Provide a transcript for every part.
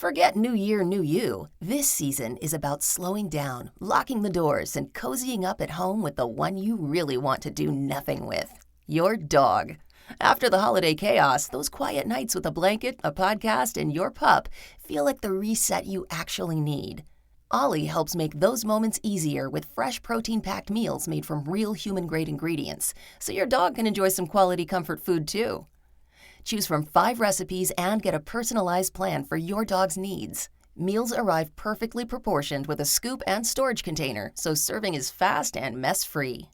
Forget New Year, New You. This season is about slowing down, locking the doors, and cozying up at home with the one you really want to do nothing with. Your dog. After the holiday chaos, those quiet nights with a blanket, a podcast, and your pup feel like the reset you actually need. Ollie helps make those moments easier with fresh protein-packed meals made from real human-grade ingredients, so your dog can enjoy some quality comfort food too. Choose from 5 recipes and get a personalized plan for your dog's needs. Meals arrive perfectly proportioned with a scoop and storage container, so serving is fast and mess-free.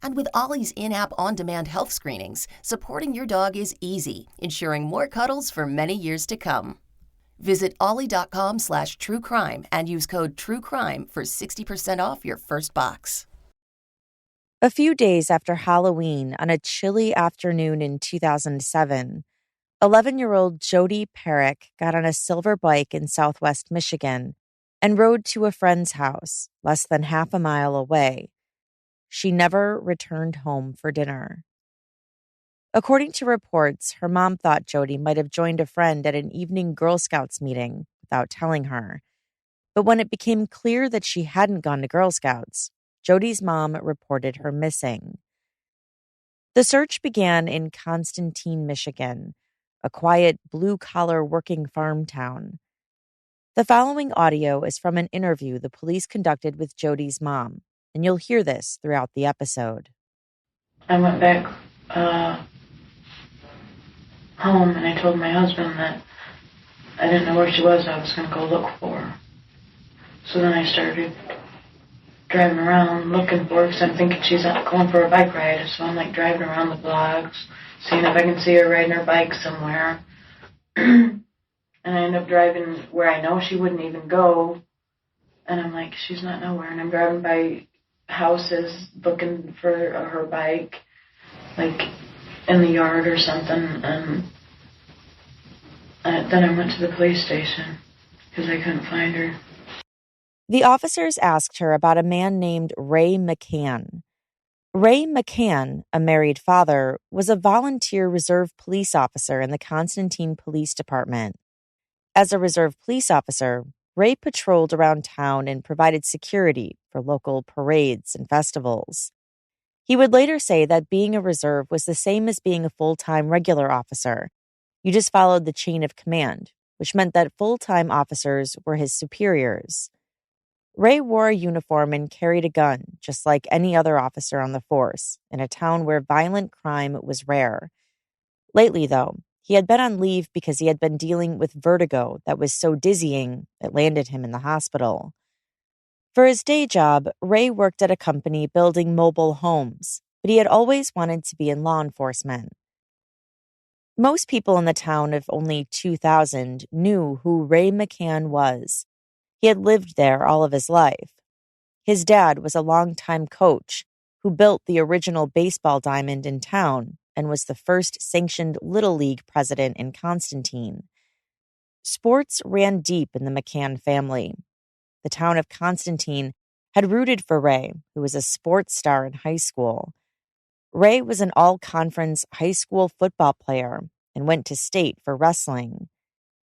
And with Ollie's in-app on-demand health screenings, supporting your dog is easy, ensuring more cuddles for many years to come. Visit ollie.com/truecrime and use code TRUECRIME for 60% off your first box. A few days after Halloween, on a chilly afternoon in 2007, 11-year-old Jody Perrick got on a silver bike in southwest Michigan and rode to a friend's house less than half a mile away. She never returned home for dinner. According to reports, her mom thought Jody might have joined a friend at an evening Girl Scouts meeting without telling her. But when it became clear that she hadn't gone to Girl Scouts, Jody's mom reported her missing. The search began in Constantine, Michigan, a quiet blue-collar working farm town. The following audio is from an interview the police conducted with Jody's mom, and you'll hear this throughout the episode. I went back home and I told my husband that I didn't know where she was. I was going to go look for her. So then I started driving around looking for her because I'm thinking she's out going for a bike ride. So I'm like driving around the blocks, seeing if I can see her riding her bike somewhere. And I end up driving where I know she wouldn't even go. And I'm like, she's not nowhere. And I'm driving by houses looking for her bike, like in the yard or something. And then I went to the police station because I couldn't find her. The officers asked her about a man named Ray McCann. Ray McCann, a married father, was a volunteer reserve police officer in the Constantine Police Department. As a reserve police officer, Ray patrolled around town and provided security for local parades and festivals. He would later say that being a reserve was the same as being a full-time regular officer. You just followed the chain of command, which meant that full-time officers were his superiors. Ray wore a uniform and carried a gun, just like any other officer on the force, in a town where violent crime was rare. Lately, though, he had been on leave because he had been dealing with vertigo that was so dizzying it landed him in the hospital. For his day job, Ray worked at a company building mobile homes, but he had always wanted to be in law enforcement. Most people in the town of only 2,000 knew who Ray McCann was. He had lived there all of his life. His dad was a longtime coach who built the original baseball diamond in town and was the first sanctioned Little League president in Constantine. Sports ran deep in the McCann family. The town of Constantine had rooted for Ray, who was a sports star in high school. Ray was an all-conference high school football player and went to state for wrestling.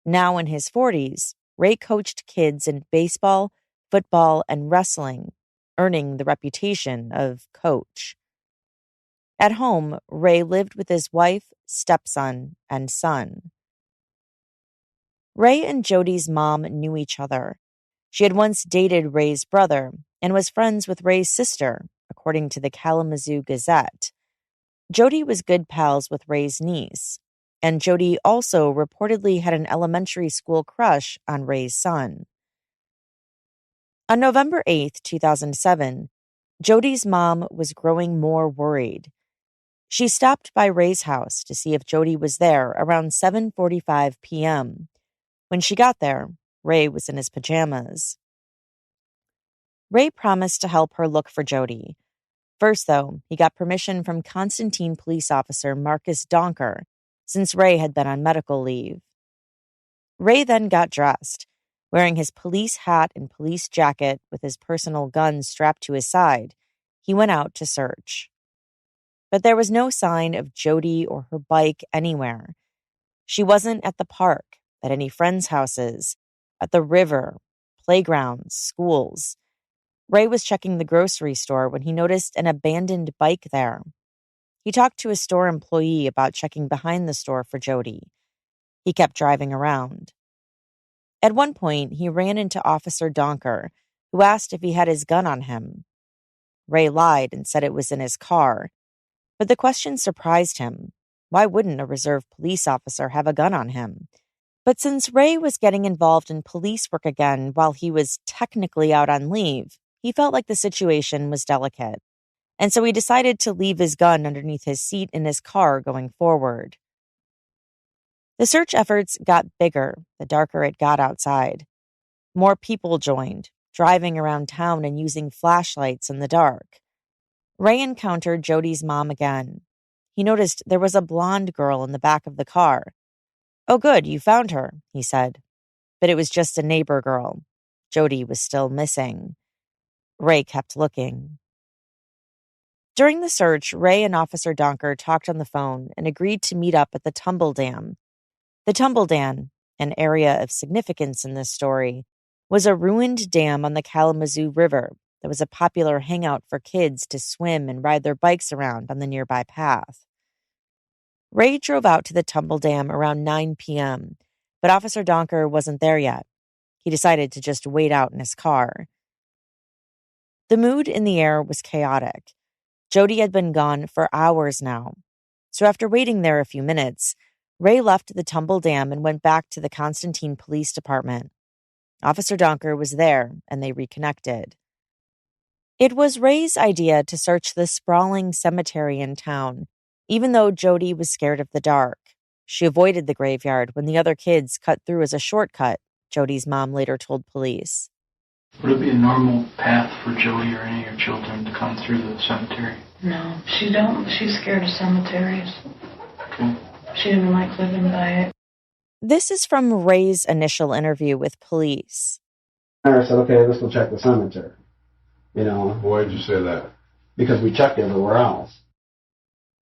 Now in his 40s, Ray coached kids in baseball, football, and wrestling, earning the reputation of coach. At home, Ray lived with his wife, stepson, and son. Ray and Jody's mom knew each other. She had once dated Ray's brother and was friends with Ray's sister, according to the Kalamazoo Gazette. Jody was good pals with Ray's niece, and Jody also reportedly had an elementary school crush on Ray's son. On November 8, 2007, Jody's mom was growing more worried. She stopped by Ray's house to see if Jody was there around 7:45 p.m. When she got there, Ray was in his pajamas. Ray promised to help her look for Jody. First, though, he got permission from Constantine police officer Marcus Donker, since Ray had been on medical leave. Ray then got dressed, wearing his police hat and police jacket with his personal gun strapped to his side. He went out to search. But there was no sign of Jody or her bike anywhere. She wasn't at the park, at any friends' houses, at the river, playgrounds, schools. Ray was checking the grocery store when he noticed an abandoned bike there. He talked to a store employee about checking behind the store for Jody. He kept driving around. At one point, he ran into Officer Donker, who asked if he had his gun on him. Ray lied and said it was in his car, but the question surprised him. Why wouldn't a reserve police officer have a gun on him? But since Ray was getting involved in police work again while he was technically out on leave, he felt like the situation was delicate. And so he decided to leave his gun underneath his seat in his car going forward. The search efforts got bigger the darker it got outside. More people joined, driving around town and using flashlights in the dark. Ray encountered Jody's mom again. He noticed there was a blonde girl in the back of the car. "Oh, good, you found her," he said. But it was just a neighbor girl. Jody was still missing. Ray kept looking. During the search, Ray and Officer Donker talked on the phone and agreed to meet up at the Tumble Dam. The Tumble Dam, an area of significance in this story, was a ruined dam on the Kalamazoo River that was a popular hangout for kids to swim and ride their bikes around on the nearby path. Ray drove out to the Tumble Dam around 9 p.m., but Officer Donker wasn't there yet. He decided to just wait out in his car. The mood in the air was chaotic. Jody had been gone for hours now. So after waiting there a few minutes, Ray left the Tumble Dam and went back to the Constantine Police Department. Officer Donker was there, and they reconnected. It was Ray's idea to search the sprawling cemetery in town, even though Jody was scared of the dark. She avoided the graveyard when the other kids cut through as a shortcut, Jody's mom later told police. Would it be a normal path for Jody or any of your children to come through the cemetery? No, she don't. She's scared of cemeteries. Okay. She didn't like living by it. This is from Ray's initial interview with police. I said, okay, let's go check the cemetery. Why did you say that? Because we checked everywhere else.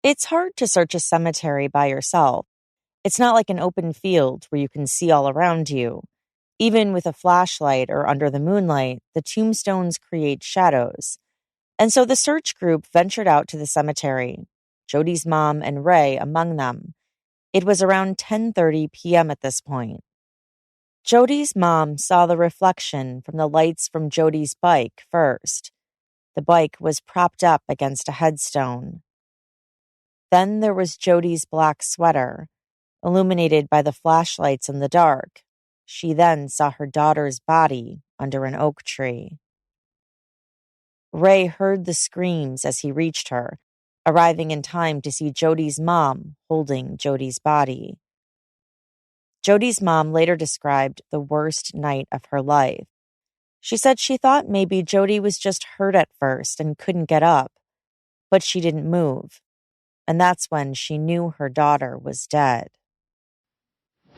It's hard to search a cemetery by yourself. It's not like an open field where you can see all around you. Even with a flashlight or under the moonlight, the tombstones create shadows. And so the search group ventured out to the cemetery, Jody's mom and Ray among them. It was around 10:30 p.m. at this point. Jody's mom saw the reflection from the lights from Jody's bike first. The bike was propped up against a headstone. Then there was Jody's black sweater, illuminated by the flashlights in the dark. She then saw her daughter's body under an oak tree. Ray heard the screams as he reached her, arriving in time to see Jody's mom holding Jody's body. Jody's mom later described the worst night of her life. She said she thought maybe Jody was just hurt at first and couldn't get up, but she didn't move. And that's when she knew her daughter was dead.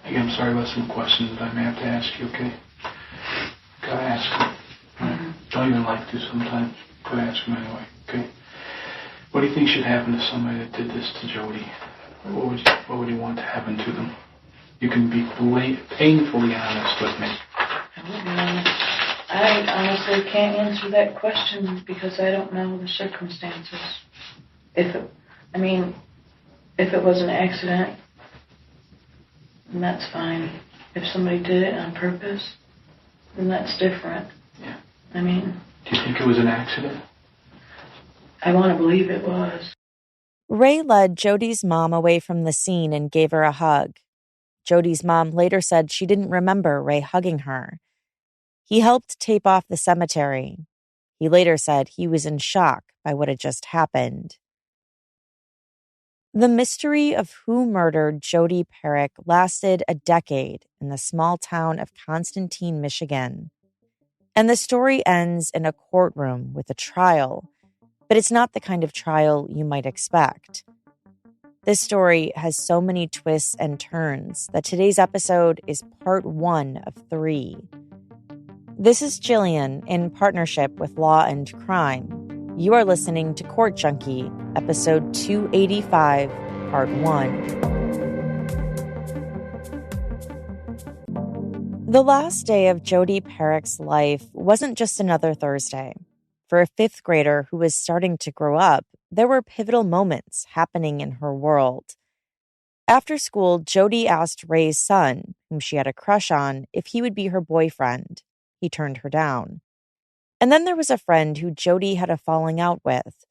Hey, I'm sorry about some questions that I may have to ask you, okay? Gotta ask them. Right? Don't even like to sometimes. Gotta ask them anyway, okay? What do you think should happen to somebody that did this to Jody? What would you want to happen to them? You can be painfully honest with me. I would be honest. I honestly can't answer that question because I don't know the circumstances. If it was an accident, then that's fine. If somebody did it on purpose, then that's different. Yeah. Do you think it was an accident? I want to believe it was. Ray led Jody's mom away from the scene and gave her a hug. Jody's mom later said she didn't remember Ray hugging her. He helped tape off the cemetery. He later said he was in shock by what had just happened. The mystery of who murdered Jody Perrick lasted a decade in the small town of Constantine, Michigan. And the story ends in a courtroom with a trial, but it's not the kind of trial you might expect. This story has so many twists and turns that today's episode is part 1 of 3. This is Jillian in partnership with Law and Crime. You are listening to Court Junkie, episode 285, part 1. The last day of Jodi Perrick's life wasn't just another Thursday. For a fifth grader who was starting to grow up, there were pivotal moments happening in her world. After school, Jodi asked Ray's son, whom she had a crush on, if he would be her boyfriend. He turned her down. And then there was a friend who Jodi had a falling out with.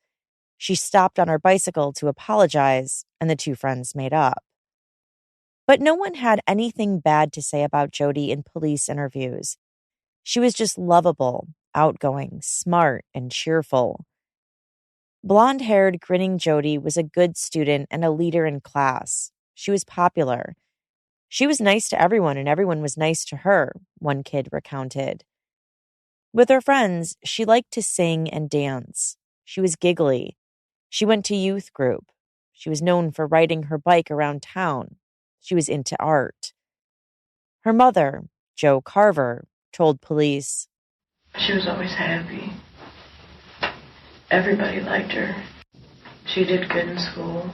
She stopped on her bicycle to apologize, and the two friends made up. But no one had anything bad to say about Jodi in police interviews. She was just lovable, outgoing, smart, and cheerful. Blonde-haired, grinning Jodi was a good student and a leader in class. She was popular. She was nice to everyone, and everyone was nice to her, one kid recounted. With her friends, she liked to sing and dance. She was giggly. She went to youth group. She was known for riding her bike around town. She was into art. Her mother, Jo Carver, told police, She was always happy. Everybody liked her. She did good in school.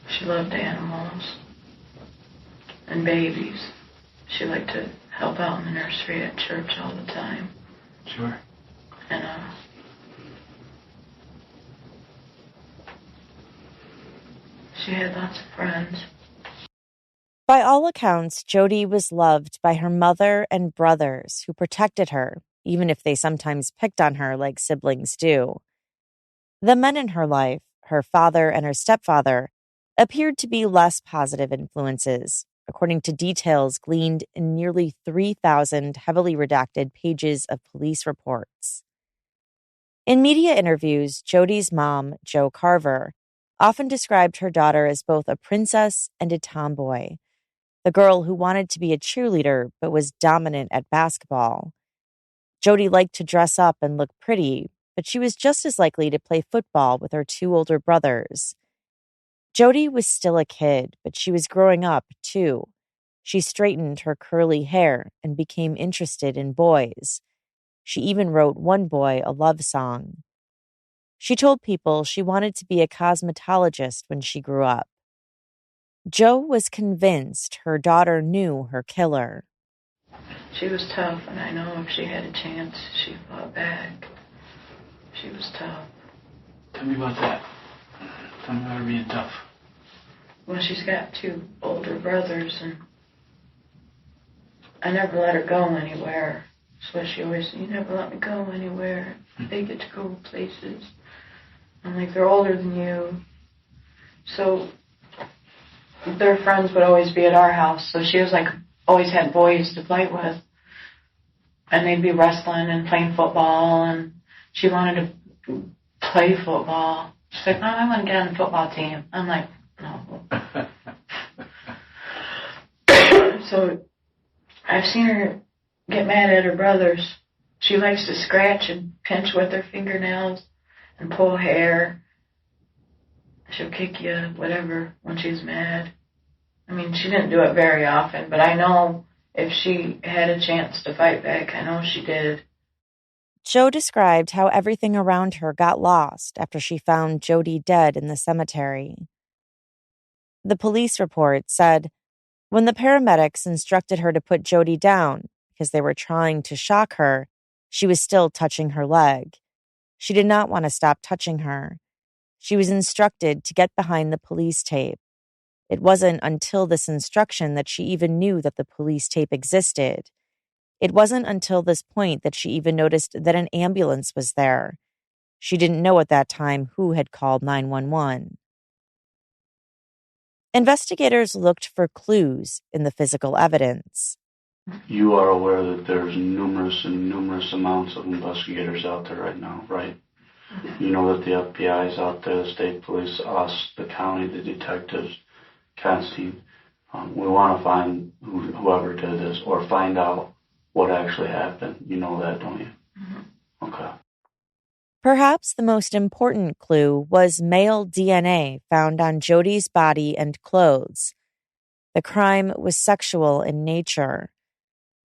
She loved animals and babies. She liked to help out in the nursery at church all the time. Sure. And, she had lots of friends. By all accounts, Jodi was loved by her mother and brothers who protected her, even if they sometimes picked on her like siblings do. The men in her life, her father and her stepfather, appeared to be less positive influences, according to details gleaned in nearly 3,000 heavily redacted pages of police reports. In media interviews, Jodi's mom, Jo Carver, often described her daughter as both a princess and a tomboy, the girl who wanted to be a cheerleader but was dominant at basketball. Jodi liked to dress up and look pretty, but she was just as likely to play football with her two older brothers. Jodi was still a kid, but she was growing up, too. She straightened her curly hair and became interested in boys. She even wrote one boy a love song. She told people she wanted to be a cosmetologist when she grew up. Jo was convinced her daughter knew her killer. She was tough, and I know if she had a chance, she fought back. She was tough. Tell me about that. Tell me about her being tough. Well, she's got two older brothers, and I never let her go anywhere. So she always said, you never let me go anywhere. They get to go places. I'm like, they're older than you. So their friends would always be at our house. So she was like, always had boys to play with. And they'd be wrestling and playing football. And she wanted to play football. She's like, no, I want to get on the football team. I'm like, no. So I've seen her get mad at her brothers. She likes to scratch and pinch with her fingernails and pull hair. She'll kick you, whatever, when she's mad. I mean, she didn't do it very often, but I know if she had a chance to fight back, I know she did. Jo described how everything around her got lost after she found Jodi dead in the cemetery. The police report said, when the paramedics instructed her to put Jodi down because they were trying to shock her, she was still touching her leg. She did not want to stop touching her. She was instructed to get behind the police tape. It wasn't until this instruction that she even knew that the police tape existed. It wasn't until this point that she even noticed that an ambulance was there. She didn't know at that time who had called 911. Investigators looked for clues in the physical evidence. You are aware that there's numerous amounts of investigators out there right now, right? You know that the FBI is out there, the state police, us, the county, the detectives, Constantine. We want to find whoever did this or find out what actually happened. You know that, don't you? Mm-hmm. Okay. Perhaps the most important clue was male DNA found on Jodi's body and clothes. The crime was sexual in nature.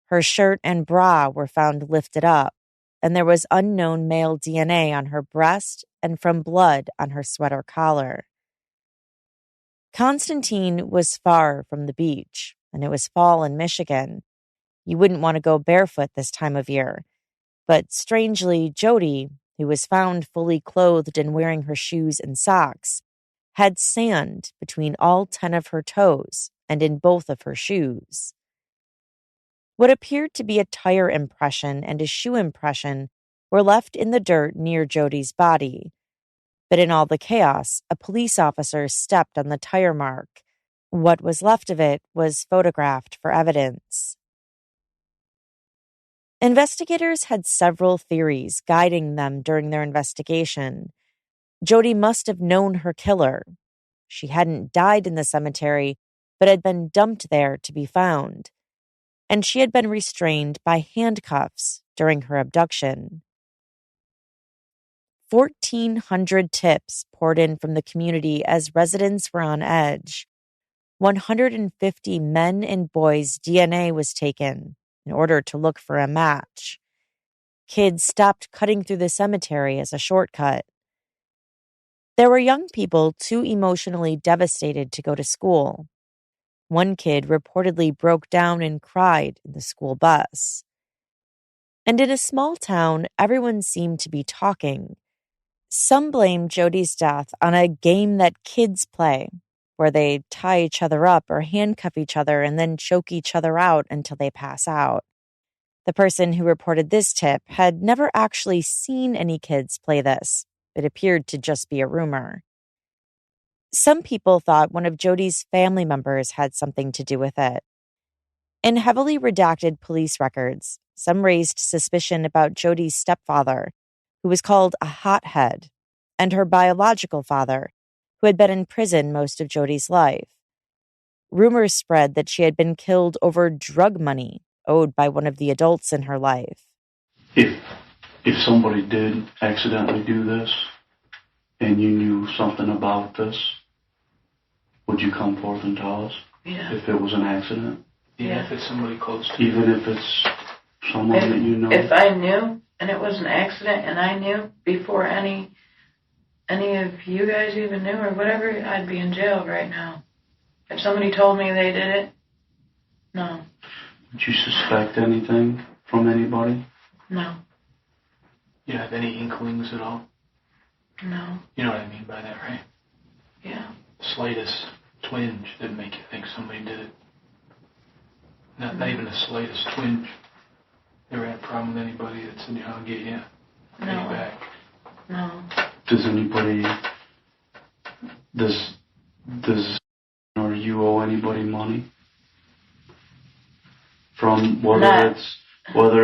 Her shirt and bra were found lifted up, and there was unknown male DNA on her breast and from blood on her sweater collar. Constantine was far from the beach, and it was fall in Michigan. You wouldn't want to go barefoot this time of year. But strangely, Jody, who was found fully clothed and wearing her shoes and socks, had sand between all 10 of her toes and in both of her shoes. What appeared to be a tire impression and a shoe impression were left in the dirt near Jody's body. But in all the chaos, a police officer stepped on the tire mark. What was left of it was photographed for evidence. Investigators had several theories guiding them during their investigation. Jody must have known her killer. She hadn't died in the cemetery, but had been dumped there to be found. And she had been restrained by handcuffs during her abduction. 1,400 tips poured in from the community as residents were on edge. 150 men and boys' DNA was taken in order to look for a match. Kids stopped cutting through the cemetery as a shortcut. There were young people too emotionally devastated to go to school. One kid reportedly broke down and cried in the school bus. And in a small town, everyone seemed to be talking. Some blamed Jody's death on a game that kids play, where they tie each other up or handcuff each other and then choke each other out until they pass out. The person who reported this tip had never actually seen any kids play this. It appeared to just be a rumor. Some people thought one of Jody's family members had something to do with it. In heavily redacted police records, some raised suspicion about Jody's stepfather, who was called a hothead, and her biological father, who had been in prison most of Jody's life. Rumors spread that she had been killed over drug money owed by one of the adults in her life. If somebody did accidentally do this, and you knew something about this, would you come forth and tell us? Yeah. If it was an accident? Yeah, if it's somebody close to you. Even if it's someone that you know? If I knew, and it was an accident, and I knew before any of you guys even knew or whatever, I'd be in jail right now. If somebody told me they did it, no. Would you suspect anything from anybody? No. You have any inklings at all? No. You know what I mean by that, right? Yeah. The slightest twinge that make you think somebody did it. Not even the slightest twinge. Never had a problem with anybody that said, I'll get you. Pay you back. No. Does anybody, or you owe anybody money? From whether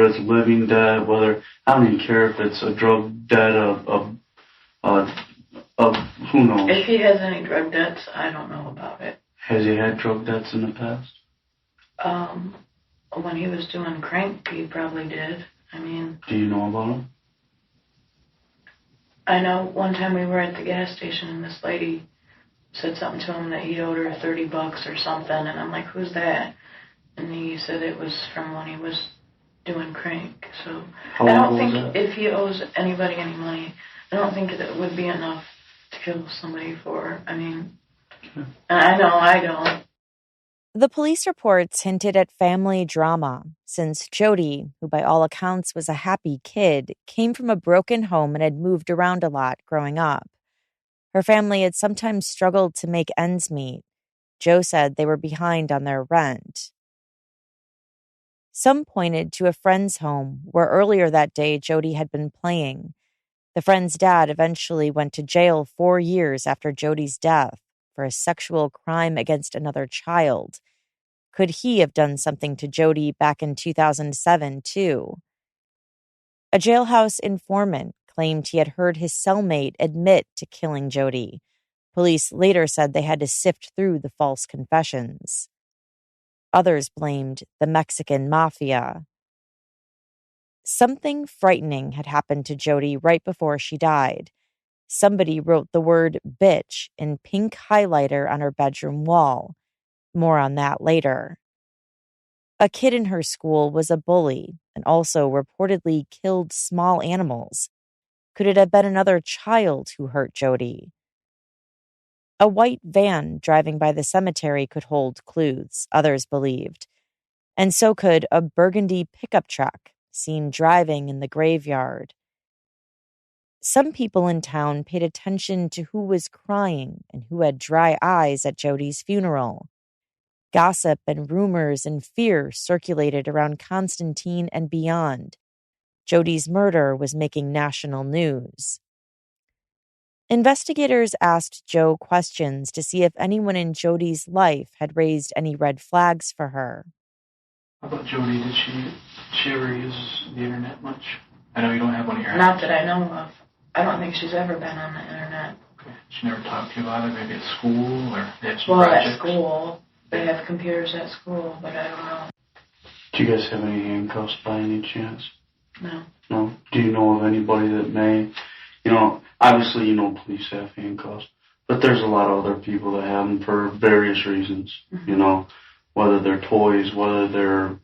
it's living debt, I don't even care if it's a drug debt of who knows. If he has any drug debts, I don't know about it. Has he had drug debts in the past? When he was doing crank, he probably did. I mean... Do you know about him? I know one time we were at the gas station and this lady said something to him that he owed her $30 or something, and I'm like, who's that? And he said it was from when he was doing crank. So I don't think if he owes anybody any money, I don't think that would be enough to kill somebody for. I mean, I know I don't. The police reports hinted at family drama, since Jody, who by all accounts was a happy kid, came from a broken home and had moved around a lot growing up. Her family had sometimes struggled to make ends meet. Joe said they were behind on their rent. Some pointed to a friend's home where earlier that day Jody had been playing. The friend's dad eventually went to jail 4 years after Jody's death for a sexual crime against another child. Could he have done something to Jody back in 2007, too? A jailhouse informant claimed he had heard his cellmate admit to killing Jody. Police later said they had to sift through the false confessions. Others blamed the Mexican mafia. Something frightening had happened to Jody right before she died. Somebody wrote the word bitch in pink highlighter on her bedroom wall. More on that later. A kid in her school was a bully and also reportedly killed small animals. Could it have been another child who hurt Jody? A white van driving by the cemetery could hold clues, others believed, and so could a burgundy pickup truck seen driving in the graveyard. Some people in town paid attention to who was crying and who had dry eyes at Jody's funeral. Gossip and rumors and fear circulated around Constantine and beyond. Jody's murder was making national news. Investigators asked Joe questions to see if anyone in Jody's life had raised any red flags for her. How about Jody? Did she ever use the internet much? I know you don't have one of your Not that I know of. I don't think she's ever been on the internet. Okay. She never talked to you about it, maybe at school, or they have some Well, projects? at school. They have computers at school, but I don't know. Do you guys have any handcuffs by any chance? No. No? Do you know of anybody that may, obviously police have handcuffs, but there's a lot of other people that have them for various reasons, whether they're toys, whether they're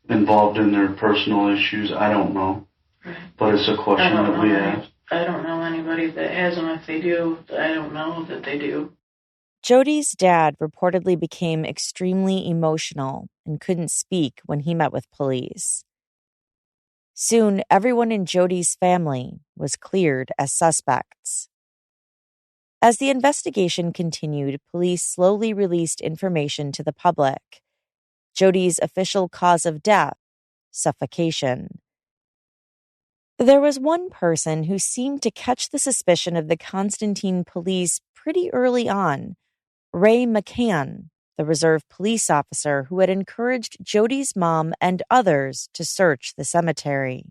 involved in their personal issues, I don't know. Right. But it's a question that we ask. I don't know anybody that has them. If they do, I don't know that they do. Jody's dad reportedly became extremely emotional and couldn't speak when he met with police. Soon, everyone in Jody's family was cleared as suspects. As the investigation continued, police slowly released information to the public. Jody's official cause of death, suffocation. There was one person who seemed to catch the suspicion of the Constantine police pretty early on, Ray McCann, the reserve police officer who had encouraged Jody's mom and others to search the cemetery.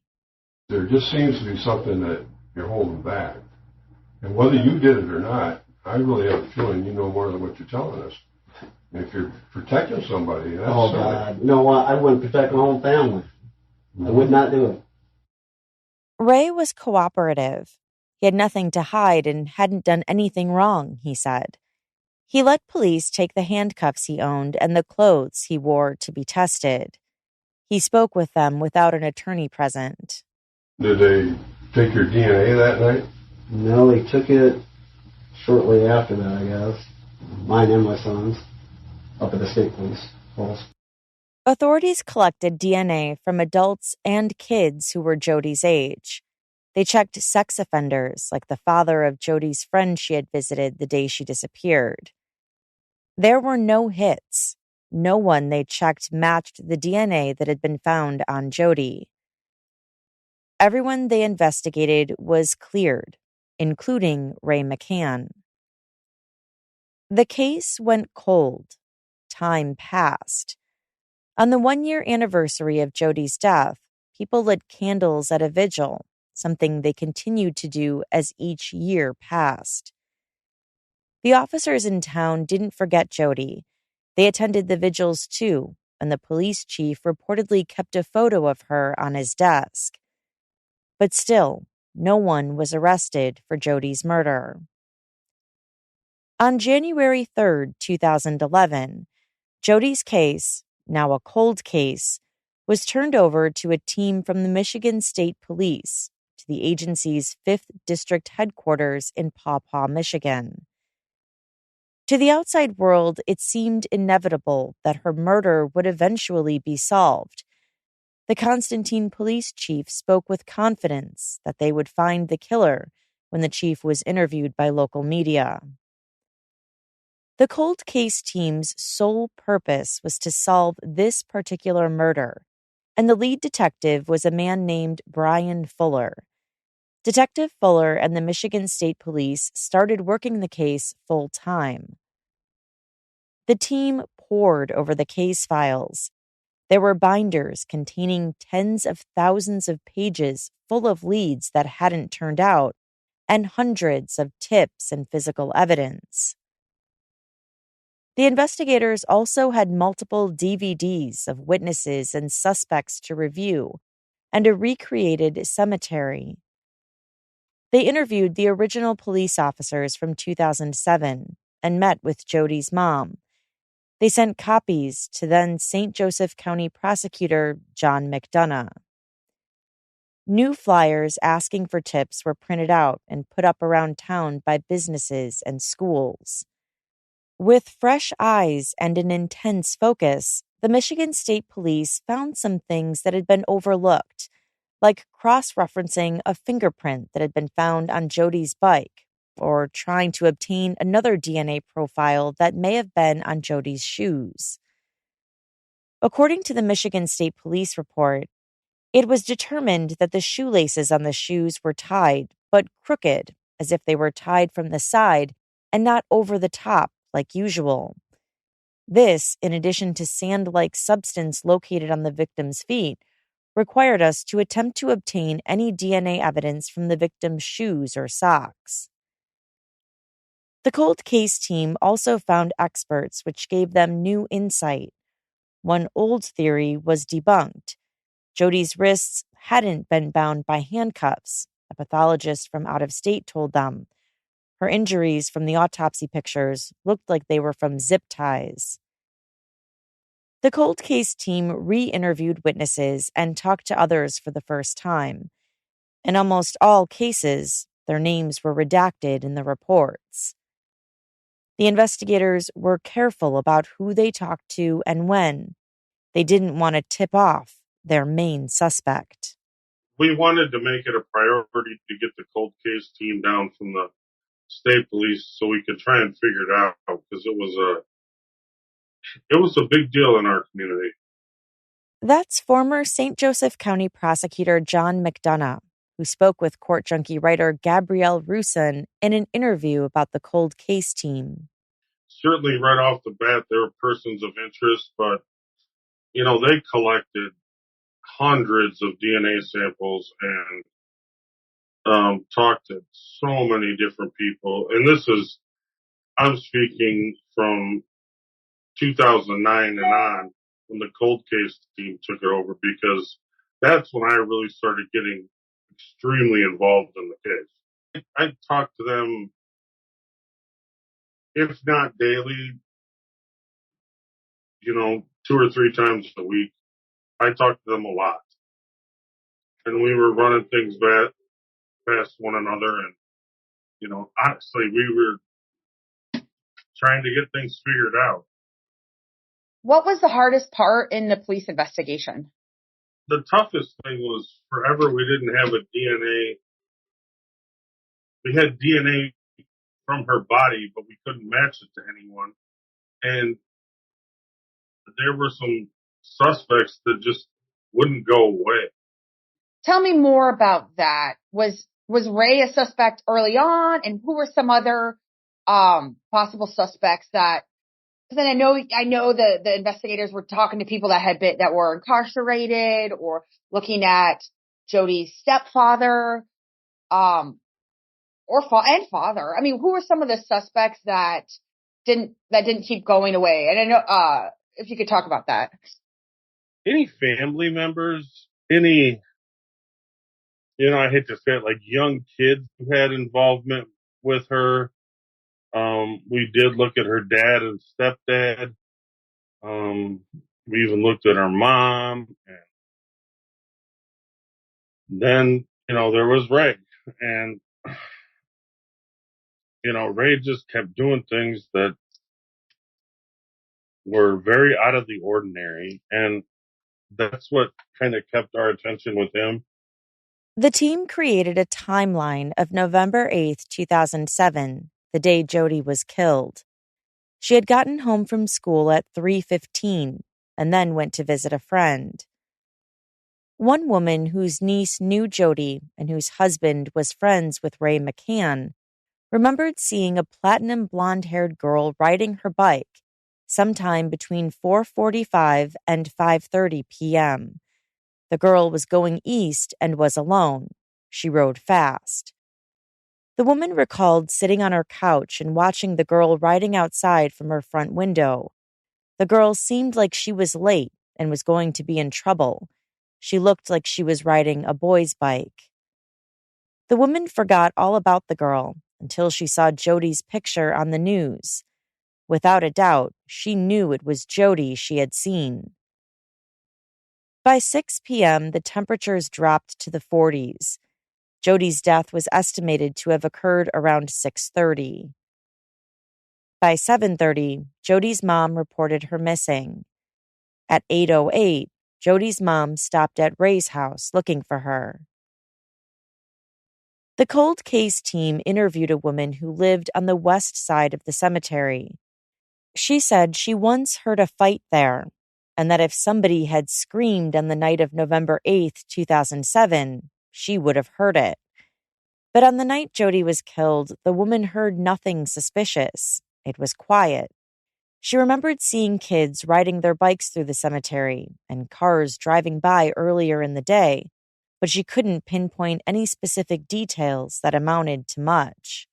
There just seems to be something that you're holding back. And whether you did it or not, I really have a feeling you know more than what you're telling us. And if you're protecting somebody, that's... Oh, God. You know what? I wouldn't protect my own family. I would not do it. Ray was cooperative. He had nothing to hide and hadn't done anything wrong, he said. He let police take the handcuffs he owned and the clothes he wore to be tested. He spoke with them without an attorney present. Did they take your DNA that night? No, they took it shortly after that, I guess. Mine and my son's, up at the state police post. Authorities collected DNA from adults and kids who were Jody's age. They checked sex offenders, like the father of Jody's friend she had visited the day she disappeared. There were no hits. No one they checked matched the DNA that had been found on Jody. Everyone they investigated was cleared, including Ray McCann. The case went cold. Time passed. On the 1-year anniversary of Jody's death, people lit candles at a vigil, something they continued to do as each year passed. The officers in town didn't forget Jody. They attended the vigils too, and the police chief reportedly kept a photo of her on his desk. But still, no one was arrested for Jody's murder. On January 3rd, 2011, Jody's case, now a cold case, was turned over to a team from the Michigan State Police to the agency's 5th District headquarters in Paw Paw, Michigan. To the outside world, it seemed inevitable that her murder would eventually be solved. The Constantine police chief spoke with confidence that they would find the killer when the chief was interviewed by local media. The cold case team's sole purpose was to solve this particular murder, and the lead detective was a man named Brian Fuller. Detective Fuller and the Michigan State Police started working the case full-time. The team pored over the case files. There were binders containing tens of thousands of pages full of leads that hadn't turned out, and hundreds of tips and physical evidence. The investigators also had multiple DVDs of witnesses and suspects to review, and a recreated cemetery. They interviewed the original police officers from 2007 and met with Jody's mom. They sent copies to then St. Joseph County Prosecutor John McDonough. New flyers asking for tips were printed out and put up around town by businesses and schools. With fresh eyes and an intense focus, the Michigan State Police found some things that had been overlooked, like cross-referencing a fingerprint that had been found on Jody's bike, or trying to obtain another DNA profile that may have been on Jody's shoes. According to the Michigan State Police report, it was determined that the shoelaces on the shoes were tied, but crooked, as if they were tied from the side and not over the top like usual. This, in addition to sand-like substance located on the victim's feet, required us to attempt to obtain any DNA evidence from the victim's shoes or socks. The cold case team also found experts, which gave them new insight. One old theory was debunked. Jody's wrists hadn't been bound by handcuffs, a pathologist from out of state told them. Her injuries from the autopsy pictures looked like they were from zip ties. The cold case team re-interviewed witnesses and talked to others for the first time. In almost all cases, their names were redacted in the reports. The investigators were careful about who they talked to and when. They didn't want to tip off their main suspect. We wanted to make it a priority to get the cold case team down from the state police so we could try and figure it out, because it was a big deal in our community. That's former St. Joseph County Prosecutor John McDonough, who spoke with Court Junkie writer Gabrielle Russon in an interview about the cold case team. Certainly right off the bat, there were persons of interest, but, they collected hundreds of DNA samples and talked to so many different people. And I'm speaking from 2009 and on, when the cold case team took it over, because that's when I really started getting extremely involved in the case. I talked to them, if not daily, 2 or 3 times a week. I talked to them a lot. And we were running things past one another. And, honestly, we were trying to get things figured out. What was the hardest part in the police investigation? The toughest thing was forever we didn't have a DNA. We had DNA from her body, but we couldn't match it to anyone. And there were some suspects that just wouldn't go away. Tell me more about that. Was Ray a suspect early on, and who were some other possible suspects that? Because then I know the investigators were talking to people that were incarcerated, or looking at Jody's stepfather, and father. I mean, who were some of the suspects that didn't keep going away? And I know if you could talk about that. Any family members, I hate to say it, like young kids who had involvement with her. We did look at her dad and stepdad. We even looked at her mom. And then, there was Ray. And, Ray just kept doing things that were very out of the ordinary. And that's what kind of kept our attention with him. The team created a timeline of November 8th, 2007, the day Jody was killed. She had gotten home from school at 3:15 and then went to visit a friend. One woman whose niece knew Jody and whose husband was friends with Ray McCann remembered seeing a platinum blonde-haired girl riding her bike sometime between 4:45 and 5:30 p.m. The girl was going east and was alone. She rode fast. The woman recalled sitting on her couch and watching the girl riding outside from her front window. The girl seemed like she was late and was going to be in trouble. She looked like she was riding a boy's bike. The woman forgot all about the girl until she saw Jody's picture on the news. Without a doubt, she knew it was Jody she had seen. By 6 p.m., the temperatures dropped to the 40s. Jody's death was estimated to have occurred around 6:30. By 7:30, Jody's mom reported her missing. At 8:08, Jody's mom stopped at Ray's house looking for her. The cold case team interviewed a woman who lived on the west side of the cemetery. She said she once heard a fight there, and that if somebody had screamed on the night of November 8th, 2007, she would have heard it. But on the night Jody was killed, the woman heard nothing suspicious. It was quiet. She remembered seeing kids riding their bikes through the cemetery and cars driving by earlier in the day, but she couldn't pinpoint any specific details that amounted to much.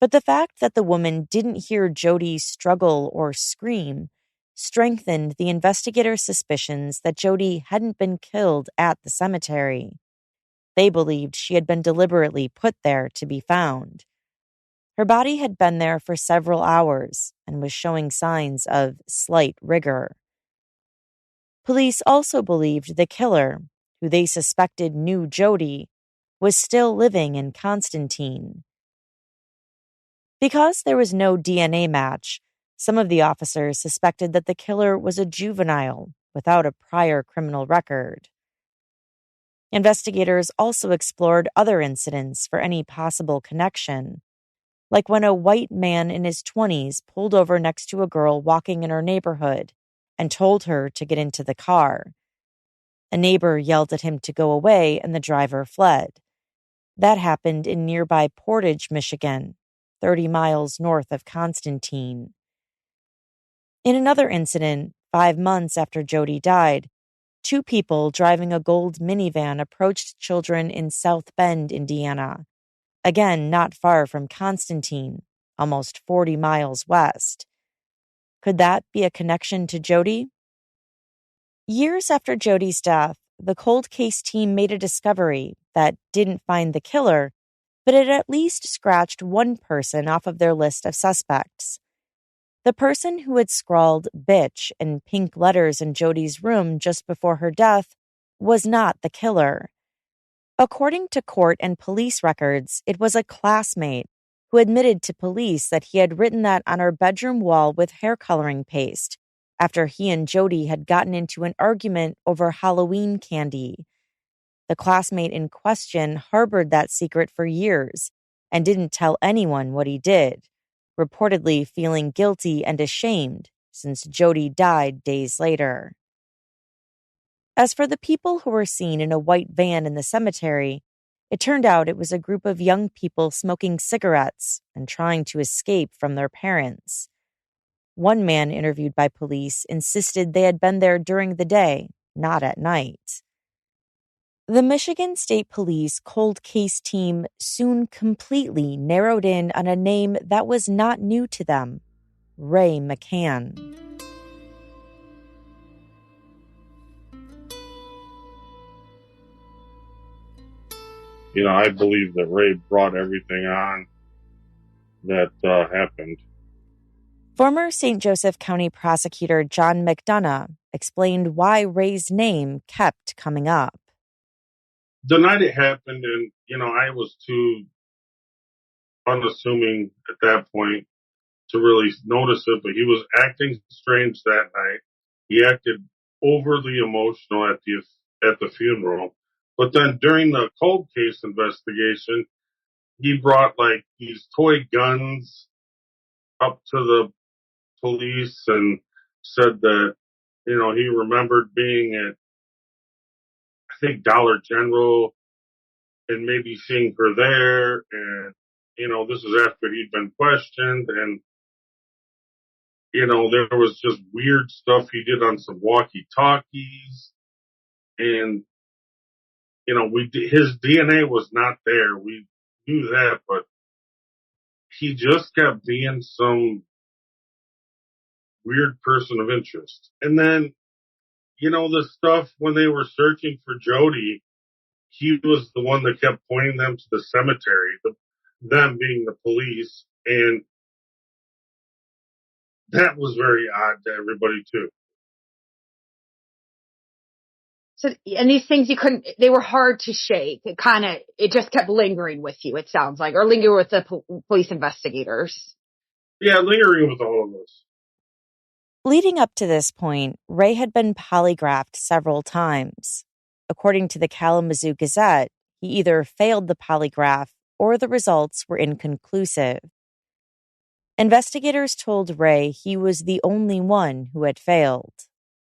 But the fact that the woman didn't hear Jody struggle or scream strengthened the investigators' suspicions that Jody hadn't been killed at the cemetery. They believed she had been deliberately put there to be found. Her body had been there for several hours and was showing signs of slight rigor. Police also believed the killer, who they suspected knew Jody, was still living in Constantine. Because there was no DNA match, some of the officers suspected that the killer was a juvenile without a prior criminal record. Investigators also explored other incidents for any possible connection, like when a white man in his 20s pulled over next to a girl walking in her neighborhood and told her to get into the car. A neighbor yelled at him to go away and the driver fled. That happened in nearby Portage, Michigan, 30 miles north of Constantine. In another incident, 5 months after Jody died, 2 people driving a gold minivan approached children in South Bend, Indiana, again not far from Constantine, almost 40 miles west. Could that be a connection to Jody? Years after Jody's death, the cold case team made a discovery that didn't find the killer, but it at least scratched one person off of their list of suspects. The person who had scrawled bitch in pink letters in Jody's room just before her death was not the killer. According to court and police records, it was a classmate who admitted to police that he had written that on her bedroom wall with hair coloring paste after he and Jody had gotten into an argument over Halloween candy. The classmate in question harbored that secret for years and didn't tell anyone what he did, reportedly feeling guilty and ashamed since Jody died days later. As for the people who were seen in a white van in the cemetery, it turned out it was a group of young people smoking cigarettes and trying to escape from their parents. One man interviewed by police insisted they had been there during the day, not at night. The Michigan State Police cold case team soon completely narrowed in on a name that was not new to them: Ray McCann. I believe that Ray brought everything on that happened. Former St. Joseph County Prosecutor John McDonough explained why Ray's name kept coming up. The night it happened, and, I was too unassuming at that point to really notice it, but he was acting strange that night. He acted overly emotional at the funeral. But then during the cold case investigation, he brought like these toy guns up to the police and said that, he remembered being at, I think, Dollar General and maybe seeing her there. And, this is after he'd been questioned. And, there was just weird stuff he did on some walkie-talkies. And, his DNA was not there. We knew that, but he just kept being some weird person of interest. And then, the stuff when they were searching for Jody, he was the one that kept pointing them to the cemetery, them being the police. And that was very odd to everybody too. So, and these things they were hard to shake. It just kept lingering with you, it sounds like, or linger with the police investigators. Yeah, lingering with all of this. Leading up to this point, Ray had been polygraphed several times. According to the Kalamazoo Gazette, he either failed the polygraph or the results were inconclusive. Investigators told Ray he was the only one who had failed.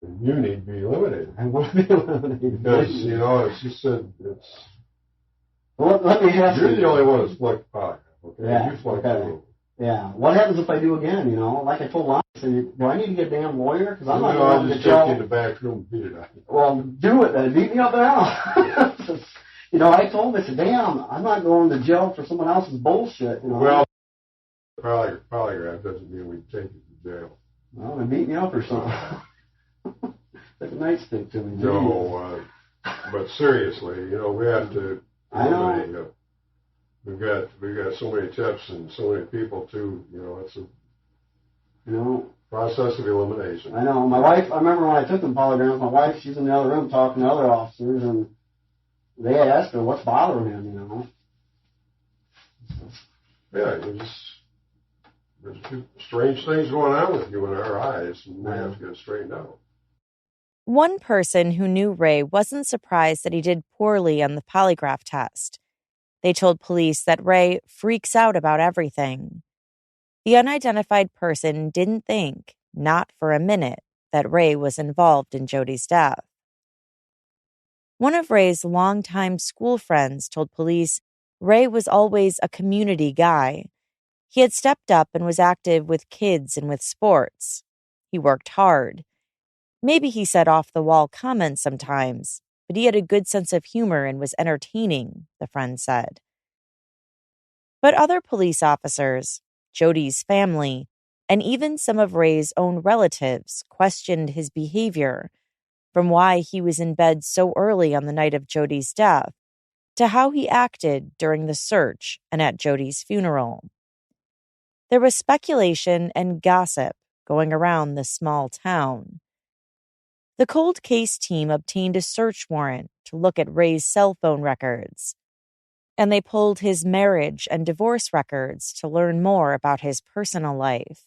You need to be eliminated. I want to be eliminated. Because, it's just it's... Well, let me ask you. You're the only one that's flunked the polygraph, okay? Yeah, You flunked okay. the rule. Yeah. What happens if I do again, Like I told Lon, I said, do I need to get a damn lawyer? Because I'm not I'll going to just jail. take you in the back room and beat it out. Well, do it then. Beat me up now. I told him, I said, damn, I'm not going to jail for someone else's bullshit, Well, polygraph doesn't mean we take you to jail. Well, they beat me up or something. Take a nightstick to me. No, but seriously, we have to eliminate. We've got so many tips and so many people too. It's a process of elimination. I know. My wife. I remember when I took the polygraph. My wife, she's in the other room talking to other officers, and they had asked her what's bothering him. Yeah, there's strange things going on with you in our eyes, and we have to get it straightened out. One person who knew Ray wasn't surprised that he did poorly on the polygraph test. They told police that Ray freaks out about everything. The unidentified person didn't think, not for a minute, that Ray was involved in Jody's death. One of Ray's longtime school friends told police Ray was always a community guy. He had stepped up and was active with kids and with sports. He worked hard. Maybe he said off-the-wall comments sometimes, but he had a good sense of humor and was entertaining, the friend said. But other police officers, Jody's family, and even some of Ray's own relatives questioned his behavior, from why he was in bed so early on the night of Jody's death to how he acted during the search and at Jody's funeral. There was speculation and gossip going around the small town. The cold case team obtained a search warrant to look at Ray's cell phone records, and they pulled his marriage and divorce records to learn more about his personal life.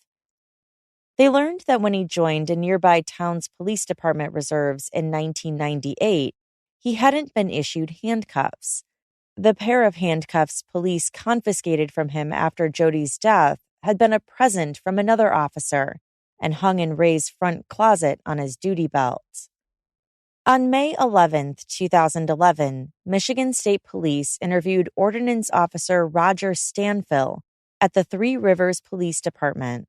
They learned that when he joined a nearby town's police department reserves in 1998, he hadn't been issued handcuffs. The pair of handcuffs police confiscated from him after Jody's death had been a present from another officer and hung in Ray's front closet on his duty belt. On May 11, 2011, Michigan State Police interviewed Ordnance Officer Roger Stanfill at the Three Rivers Police Department.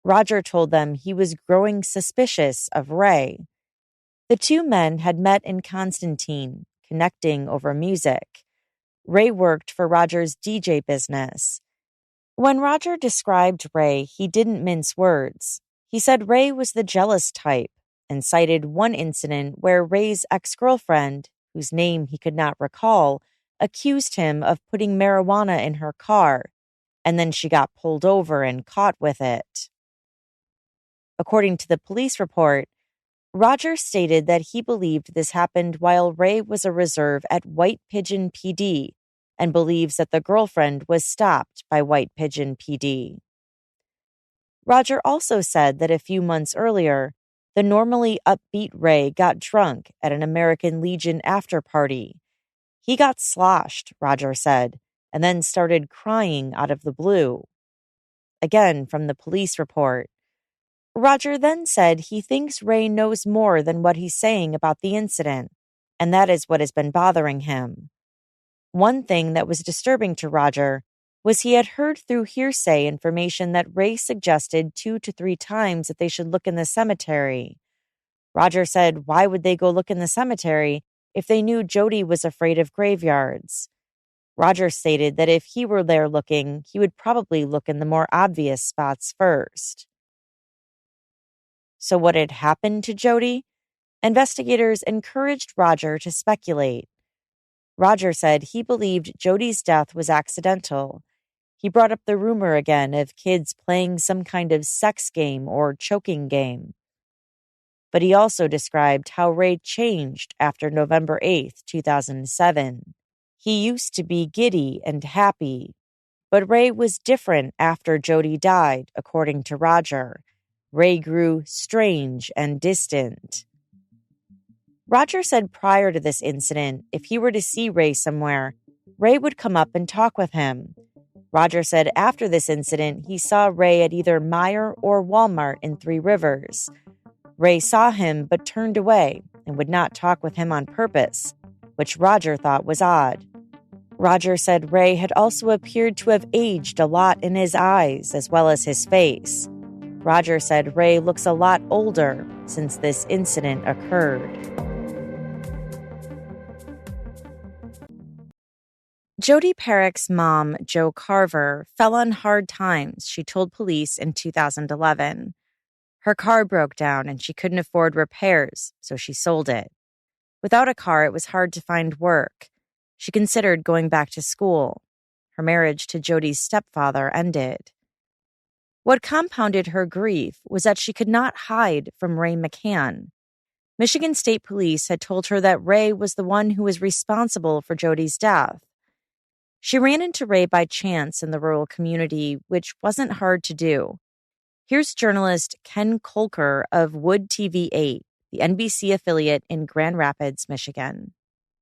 Roger told them he was growing suspicious of Ray. The two men had met in Constantine, connecting over music. Ray worked for Roger's DJ business. When Roger described Ray, he didn't mince words. He said Ray was the jealous type and cited one incident where Ray's ex-girlfriend, whose name he could not recall, accused him of putting marijuana in her car, and then she got pulled over and caught with it. According to the police report, Roger stated that he believed this happened while Ray was a reserve at White Pigeon PD and believes that the girlfriend was stopped by White Pigeon PD. Roger also said that a few months earlier, the normally upbeat Ray got drunk at an American Legion after-party. He got sloshed, Roger said, and then started crying out of the blue. Again, from the police report. Roger then said he thinks Ray knows more than what he's saying about the incident, and that is what has been bothering him. One thing that was disturbing to Roger was he had heard through hearsay information that Ray suggested 2 to 3 times that they should look in the cemetery. Roger said, why would they go look in the cemetery if they knew Jody was afraid of graveyards? Roger stated that if he were there looking, he would probably look in the more obvious spots first. So what had happened to Jody? Investigators encouraged Roger to speculate. Roger said he believed Jody's death was accidental. He brought up the rumor again of kids playing some kind of sex game or choking game. But he also described how Ray changed after November 8, 2007. He used to be giddy and happy, But Ray was different after Jody died, according to Roger. Ray grew strange and distant. Roger said prior to this incident, if he were to see Ray somewhere, Ray would come up and talk with him. Roger said after this incident, he saw Ray at either Meijer or Walmart in Three Rivers. Ray saw him but turned away and would not talk with him on purpose, which Roger thought was odd. Roger said Ray had also appeared to have aged a lot in his eyes as well as his face. Roger said Ray looks a lot older since this incident occurred. Jody Perrick's mom, Jo Carver, fell on hard times, she told police in 2011. Her car broke down and she couldn't afford repairs, so she sold it. Without a car, it was hard to find work. She considered going back to school. Her marriage to Jody's stepfather ended. What compounded her grief was that she could not hide from Ray McCann. Michigan State Police had told her that Ray was the one who was responsible for Jody's death. She ran into Ray by chance in the rural community, which wasn't hard to do. Here's journalist Ken Kolker of Wood TV 8, the NBC affiliate in Grand Rapids, Michigan.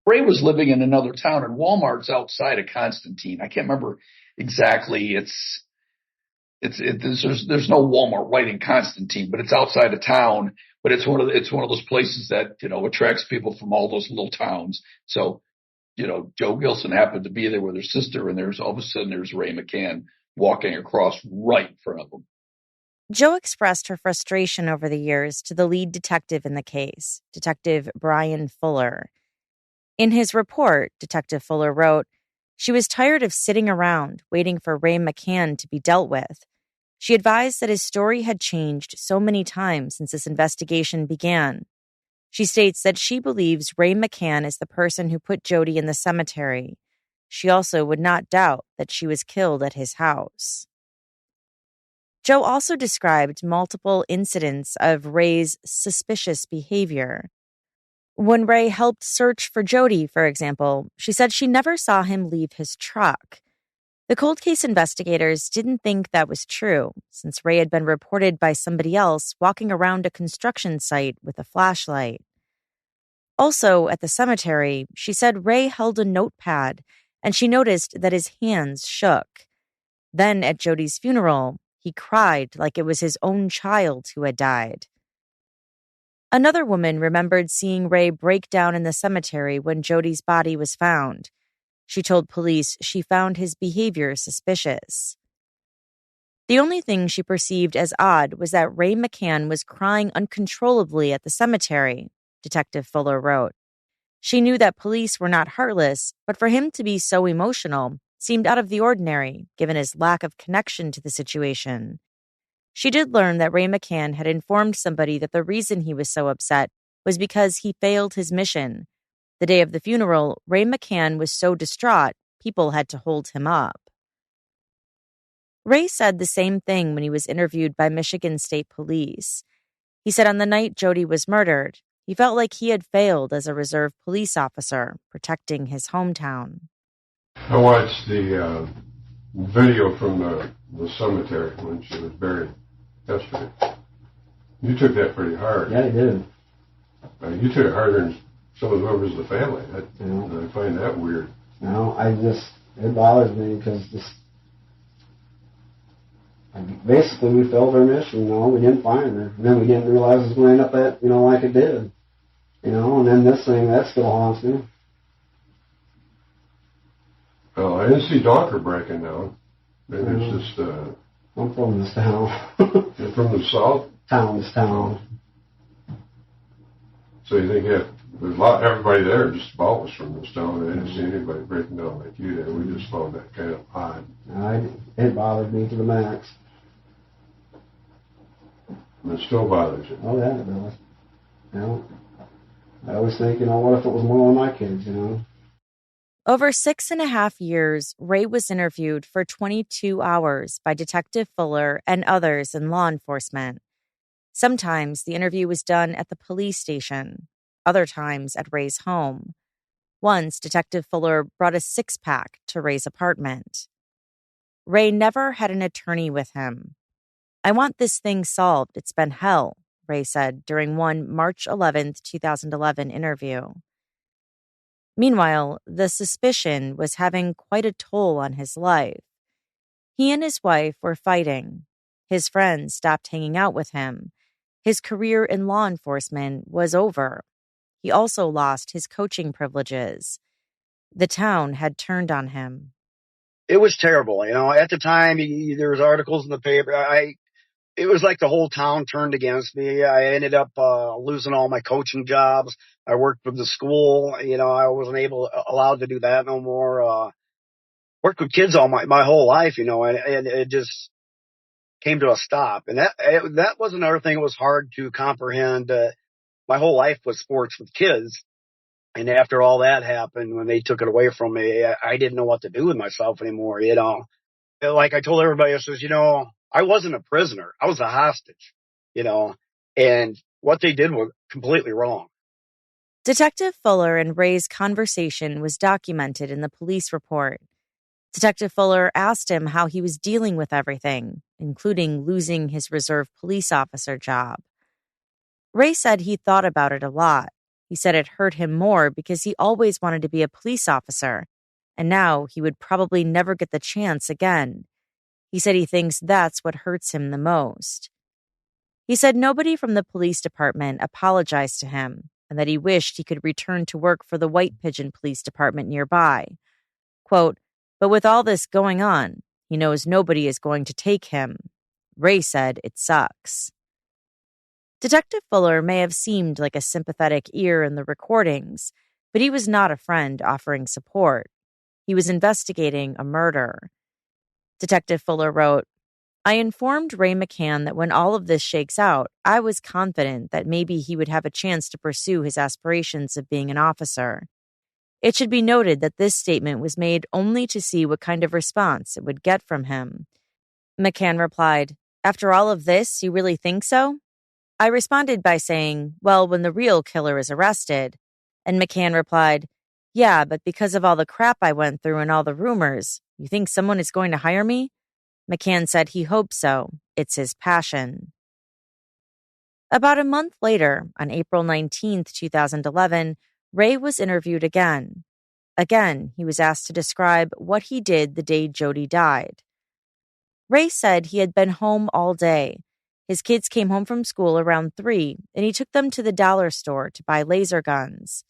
Ray was living in another town, and Walmart's outside of Constantine. I can't remember exactly. There's no Walmart right in Constantine, but it's outside of town. But it's one of those places that, attracts people from all those little towns. So, Joe Gilson happened to be there with her sister, and all of a sudden there's Ray McCann walking across right in front of them. Jo expressed her frustration over the years to the lead detective in the case, Detective Brian Fuller. In his report, Detective Fuller wrote, she was tired of sitting around waiting for Ray McCann to be dealt with. She advised that his story had changed so many times since this investigation began. She states that she believes Ray McCann is the person who put Jody in the cemetery. She also would not doubt that she was killed at his house. Jo also described multiple incidents of Ray's suspicious behavior. When Ray helped search for Jody, for example, she said she never saw him leave his truck. The cold case investigators didn't think that was true, since Ray had been reported by somebody else walking around a construction site with a flashlight. Also, at the cemetery, she said Ray held a notepad, and she noticed that his hands shook. Then, at Jody's funeral, he cried like it was his own child who had died. Another woman remembered seeing Ray break down in the cemetery when Jody's body was found. She told police she found his behavior suspicious. The only thing she perceived as odd was that Ray McCann was crying uncontrollably at the cemetery, Detective Fuller wrote. She knew that police were not heartless, but for him to be so emotional seemed out of the ordinary, given his lack of connection to the situation. She did learn that Ray McCann had informed somebody that the reason he was so upset was because he failed his mission. The day of the funeral, Ray McCann was so distraught, people had to hold him up. Ray said the same thing when he was interviewed by Michigan State Police. He said on the night Jody was murdered, he felt like he had failed as a reserve police officer, protecting his hometown. I watched the video from the cemetery when she was buried yesterday. You took that pretty hard. Yeah, I did. You took it harder than some of the members of the family. I find that weird. No, it bothers me because basically we failed our mission, we didn't find her. And then we didn't realize it was going to end up like it did. And then this thing, that still haunts me. Well, I didn't see Donker breaking down. Maybe it's just... I'm from this town. You're from the south? This town. So you think there's everybody there just about was from this town. I didn't see anybody breaking down like you did. We just found that kind of odd. It bothered me to the max. And it still bothers you. Oh, yeah, it does. I always think, what if it was one of my kids, Over 6.5 years, Ray was interviewed for 22 hours by Detective Fuller and others in law enforcement. Sometimes the interview was done at the police station, other times at Ray's home. Once, Detective Fuller brought a 6-pack to Ray's apartment. Ray never had an attorney with him. "I want this thing solved. It's been hell," Ray said during one March 11th, 2011 interview. Meanwhile, the suspicion was having quite a toll on his life. He and his wife were fighting. His friends stopped hanging out with him. His career in law enforcement was over. He also lost his coaching privileges. The town had turned on him. It was terrible. At the time, there was articles in the paper. It was like the whole town turned against me. I ended up losing all my coaching jobs. I worked with the school. I wasn't allowed to do that no more. Worked with kids all my whole life, and it just came to a stop. And that was another thing that was hard to comprehend. My whole life was sports with kids. And after all that happened, when they took it away from me, I didn't know what to do with myself anymore. Like I told everybody, I says, I wasn't a prisoner. I was a hostage, and what they did was completely wrong. Detective Fuller and Ray's conversation was documented in the police report. Detective Fuller asked him how he was dealing with everything, including losing his reserve police officer job. Ray said he thought about it a lot. He said it hurt him more because he always wanted to be a police officer, and now he would probably never get the chance again. He said he thinks that's what hurts him the most. He said nobody from the police department apologized to him and that he wished he could return to work for the White Pigeon Police Department nearby. Quote, "But with all this going on, he knows nobody is going to take him." Ray said it sucks. Detective Fuller may have seemed like a sympathetic ear in the recordings, but he was not a friend offering support. He was investigating a murder. Detective Fuller wrote, "I informed Ray McCann that when all of this shakes out, I was confident that maybe he would have a chance to pursue his aspirations of being an officer. It should be noted that this statement was made only to see what kind of response it would get from him." McCann replied, "After all of this, you really think so?" I responded by saying, "Well, when the real killer is arrested." And McCann replied, "Yeah, but because of all the crap I went through and all the rumors, you think someone is going to hire me?" McCann said he hopes so. It's his passion. About a month later, on April 19th, 2011, Ray was interviewed again. Again, he was asked to describe what he did the day Jody died. Ray said he had been home all day. His kids came home from school around 3, and he took them to the dollar store to buy laser guns.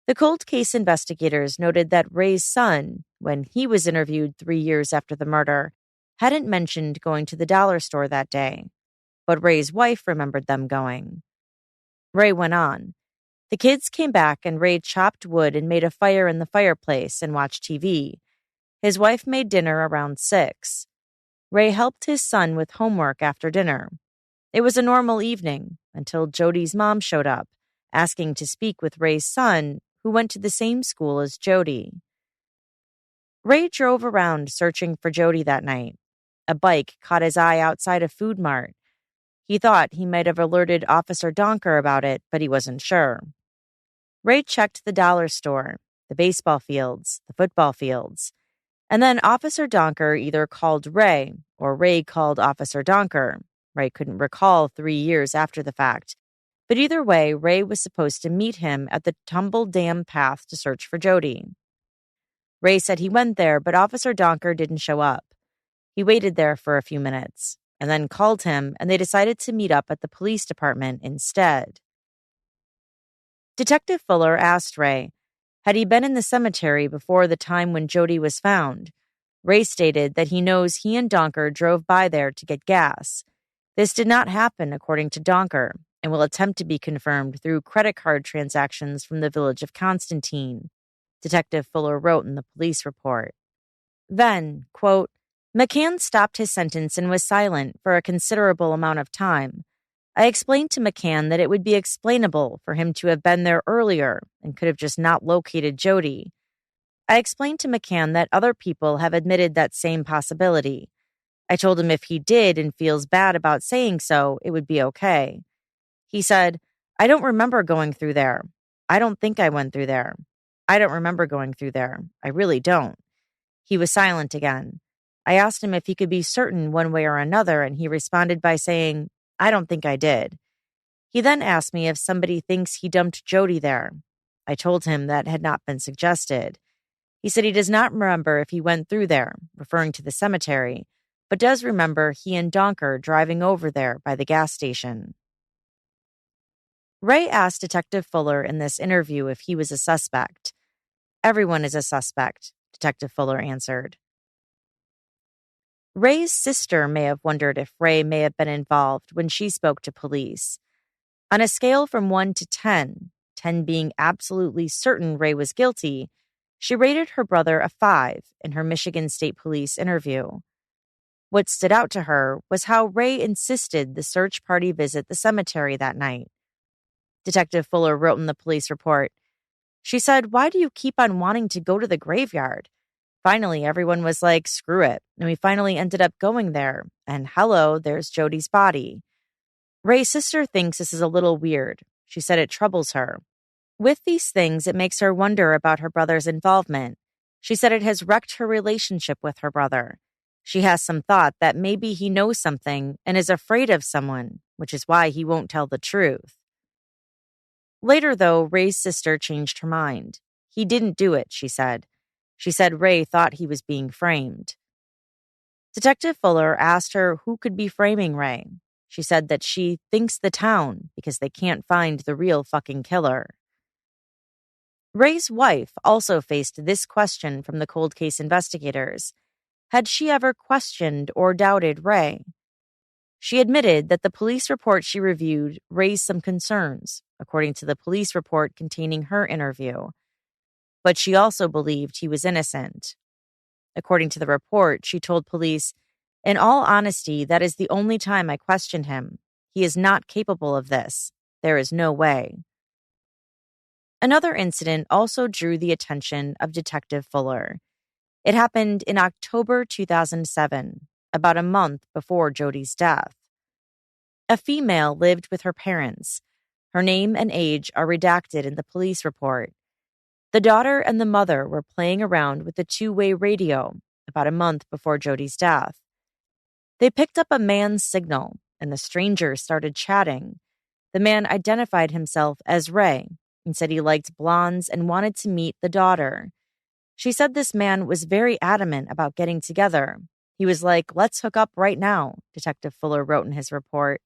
The cold case investigators noted that Ray's son, when he was interviewed 3 years after the murder, hadn't mentioned going to the dollar store that day, but Ray's wife remembered them going. Ray went on. The kids came back and Ray chopped wood and made a fire in the fireplace and watched TV. His wife made dinner around 6. Ray helped his son with homework after dinner. It was a normal evening until Jody's mom showed up, asking to speak with Ray's son, who went to the same school as Jody. Ray drove around searching for Jody that night. A bike caught his eye outside a food mart. He thought he might have alerted Officer Donker about it, but he wasn't sure. Ray checked the dollar store, the baseball fields, the football fields. And then Officer Donker either called Ray or Ray called Officer Donker. Ray couldn't recall 3 years after the fact. But either way, Ray was supposed to meet him at the Tumble Dam path to search for Jody. Ray said he went there, but Officer Donker didn't show up. He waited there for a few minutes and then called him, and they decided to meet up at the police department instead. Detective Fuller asked Ray, had he been in the cemetery before the time when Jody was found? Ray stated that he knows he and Donker drove by there to get gas. This did not happen, according to Donker, and will attempt to be confirmed through credit card transactions from the village of Constantine, Detective Fuller wrote in the police report. Then, quote, McCann stopped his sentence and was silent for a considerable amount of time. I explained to McCann that it would be explainable for him to have been there earlier and could have just not located Jody. I explained to McCann that other people have admitted that same possibility. I told him if he did and feels bad about saying so, it would be okay. He said, I don't remember going through there. I don't think I went through there. I don't remember going through there. I really don't. He was silent again. I asked him if he could be certain one way or another, and he responded by saying, I don't think I did. He then asked me if somebody thinks he dumped Jody there. I told him that had not been suggested. He said he does not remember if he went through there, referring to the cemetery, but does remember he and Donker driving over there by the gas station. Ray asked Detective Fuller in this interview if he was a suspect. Everyone is a suspect, Detective Fuller answered. Ray's sister may have wondered if Ray may have been involved when she spoke to police. On a scale from 1 to 10, 10 being absolutely certain Ray was guilty, she rated her brother a 5 in her Michigan State Police interview. What stood out to her was how Ray insisted the search party visit the cemetery that night. Detective Fuller wrote in the police report, she said, why do you keep on wanting to go to the graveyard? Finally, everyone was like, screw it. And we finally ended up going there. And hello, there's Jody's body. Ray's sister thinks this is a little weird. She said it troubles her. With these things, it makes her wonder about her brother's involvement. She said it has wrecked her relationship with her brother. She has some thought that maybe he knows something and is afraid of someone, which is why he won't tell the truth. Later, though, Ray's sister changed her mind. He didn't do it, she said. She said Ray thought he was being framed. Detective Fuller asked her who could be framing Ray. She said that she thinks the town because they can't find the real fucking killer. Ray's wife also faced this question from the cold case investigators. Had she ever questioned or doubted Ray? She admitted that the police report she reviewed raised some concerns, according to the police report containing her interview. But she also believed he was innocent. According to the report, she told police, in all honesty, that is the only time I questioned him. He is not capable of this. There is no way. Another incident also drew the attention of Detective Fuller. It happened in October 2007, about a month before Jody's death. A female lived with her parents. Her name and age are redacted in the police report. The daughter and the mother were playing around with the two-way radio about a month before Jody's death. They picked up a man's signal, and the stranger started chatting. The man identified himself as Ray and said he liked blondes and wanted to meet the daughter. She said this man was very adamant about getting together. He was like, let's hook up right now, Detective Fuller wrote in his report.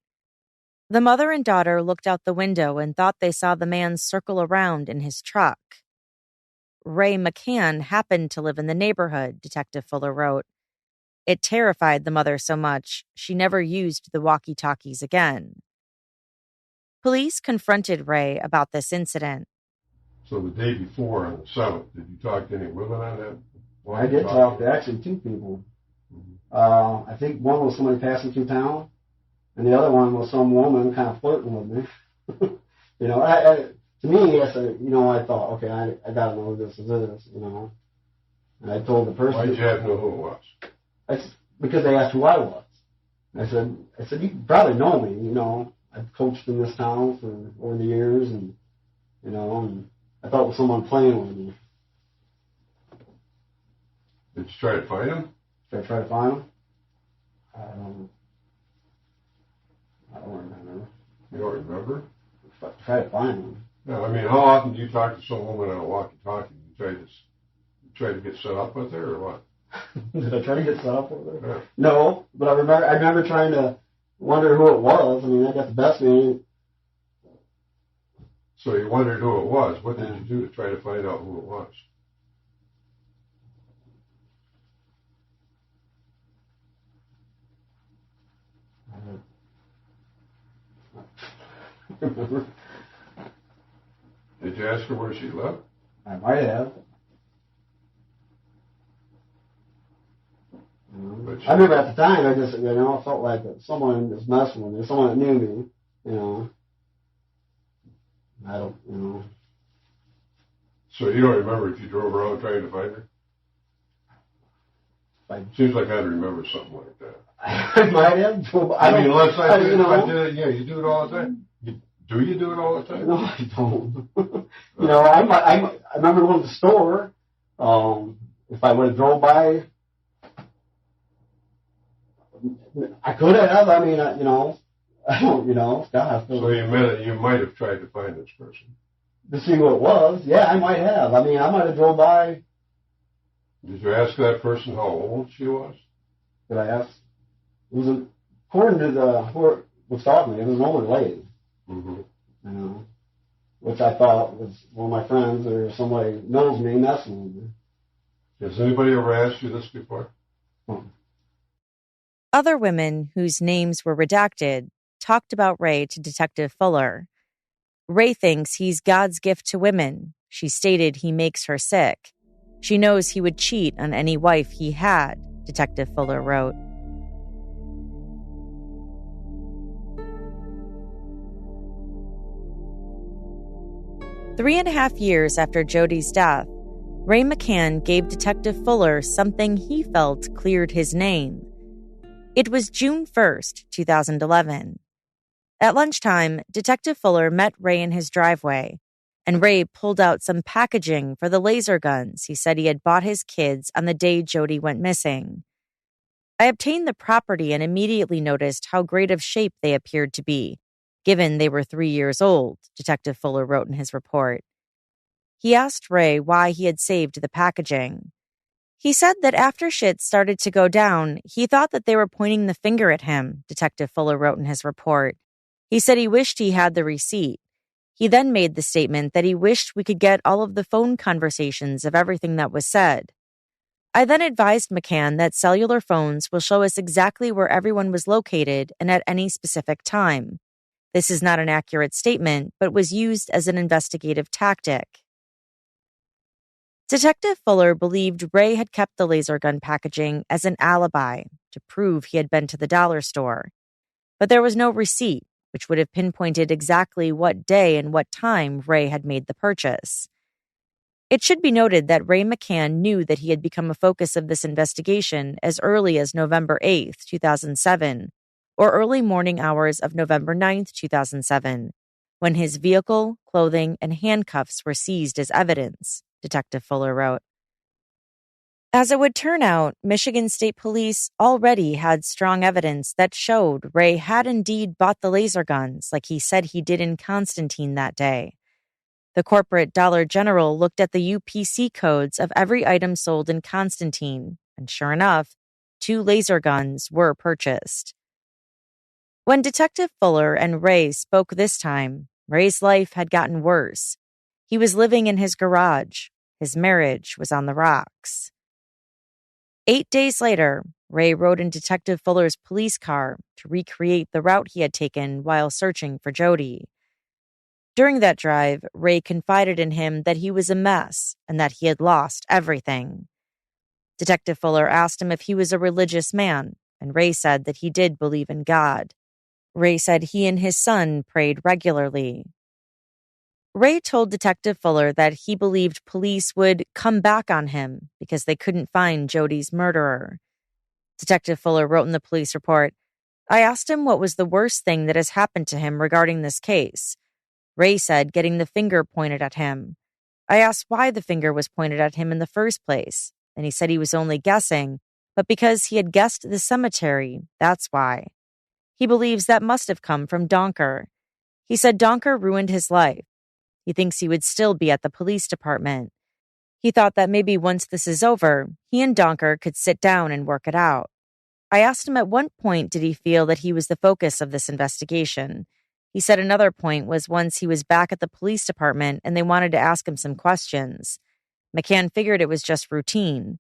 The mother and daughter looked out the window and thought they saw the man circle around in his truck. Ray McCann happened to live in the neighborhood, Detective Fuller wrote. It terrified the mother so much, she never used the walkie-talkies again. Police confronted Ray about this incident. So the day before, on the 7th, did you talk to any women on that? I did talk to actually 2 people. I think one was somebody passing through town, and the other one was some woman kind of flirting with me. You know, to me, I said, you know, I thought, okay, I got to know who this is, you know. And I told the person. Why did you have to know who it was? Because they asked who I was. I said, you probably know me, you know. I've coached in this town for over the years, and, you know, and I thought it was someone playing with me. Did you try to find him? Did I try to find him? I don't remember. You don't remember? Try to find him. No, I mean, how often do you talk to some woman on a walkie-talkie? You try to get set up with her, or what? Did I try to get set up with her? Yeah. No, but I remember trying to wonder who it was. I mean, I got the best man. So you wondered who it was. What did you do to try to find out who it was? Did you ask her where she lived? I might have. I remember at the time, I just, you know, I felt like someone was messing with me, someone that knew me, you know. I don't, you know. So you don't remember if you drove around trying to find her? Seems like I'd remember something like that. I might have. Unless I did, yeah, you do it all the time. Do you do it all the time? No, I don't. You know, I remember going to the store. If I would have drove by I could have. I mean, I don't, God. So you might have tried to find this person. To see who it was. Yeah, I might have. I mean, I might have drove by. Did you ask that person how old she was? Did I ask? It was, according to who was talking to me, it was an older lady. Mm-hmm. Which I thought was one of my friends or somebody knows me messing with me. Has anybody ever asked you this before? Other women whose names were redacted talked about Ray to Detective Fuller. Ray thinks he's God's gift to women. She stated he makes her sick. She knows he would cheat on any wife he had, Detective Fuller wrote. Three and a half years after Jody's death, Ray McCann gave Detective Fuller something he felt cleared his name. It was June 1st, 2011. At lunchtime, Detective Fuller met Ray in his driveway, and Ray pulled out some packaging for the laser guns he said he had bought his kids on the day Jody went missing. I obtained the property and immediately noticed how great of shape they appeared to be, given they were 3 years old, Detective Fuller wrote in his report. He asked Ray why he had saved the packaging. He said that after shit started to go down, he thought that they were pointing the finger at him, Detective Fuller wrote in his report. He said he wished he had the receipt. He then made the statement that he wished we could get all of the phone conversations of everything that was said. I then advised McCann that cellular phones will show us exactly where everyone was located and at any specific time. This is not an accurate statement, but was used as an investigative tactic. Detective Fuller believed Ray had kept the laser gun packaging as an alibi to prove he had been to the dollar store. But there was no receipt, which would have pinpointed exactly what day and what time Ray had made the purchase. It should be noted that Ray McCann knew that he had become a focus of this investigation as early as November 8th, 2007, or early morning hours of November 9th, 2007, when his vehicle, clothing, and handcuffs were seized as evidence, Detective Fuller wrote. As it would turn out, Michigan State Police already had strong evidence that showed Ray had indeed bought the laser guns like he said he did in Constantine that day. The corporate Dollar General looked at the UPC codes of every item sold in Constantine, and sure enough, 2 laser guns were purchased. When Detective Fuller and Ray spoke this time, Ray's life had gotten worse. He was living in his garage. His marriage was on the rocks. 8 days later, Ray rode in Detective Fuller's police car to recreate the route he had taken while searching for Jody. During that drive, Ray confided in him that he was a mess and that he had lost everything. Detective Fuller asked him if he was a religious man, and Ray said that he did believe in God. Ray said he and his son prayed regularly. Ray told Detective Fuller that he believed police would come back on him because they couldn't find Jody's murderer. Detective Fuller wrote in the police report, "I asked him what was the worst thing that has happened to him regarding this case. Ray said getting the finger pointed at him. I asked why the finger was pointed at him in the first place, and he said he was only guessing, but because he had guessed the cemetery, that's why. He believes that must have come from Donker. He said Donker ruined his life. He thinks he would still be at the police department. He thought that maybe once this is over, he and Donker could sit down and work it out. I asked him at what point did he feel that he was the focus of this investigation. He said another point was once he was back at the police department and they wanted to ask him some questions. McCann figured it was just routine.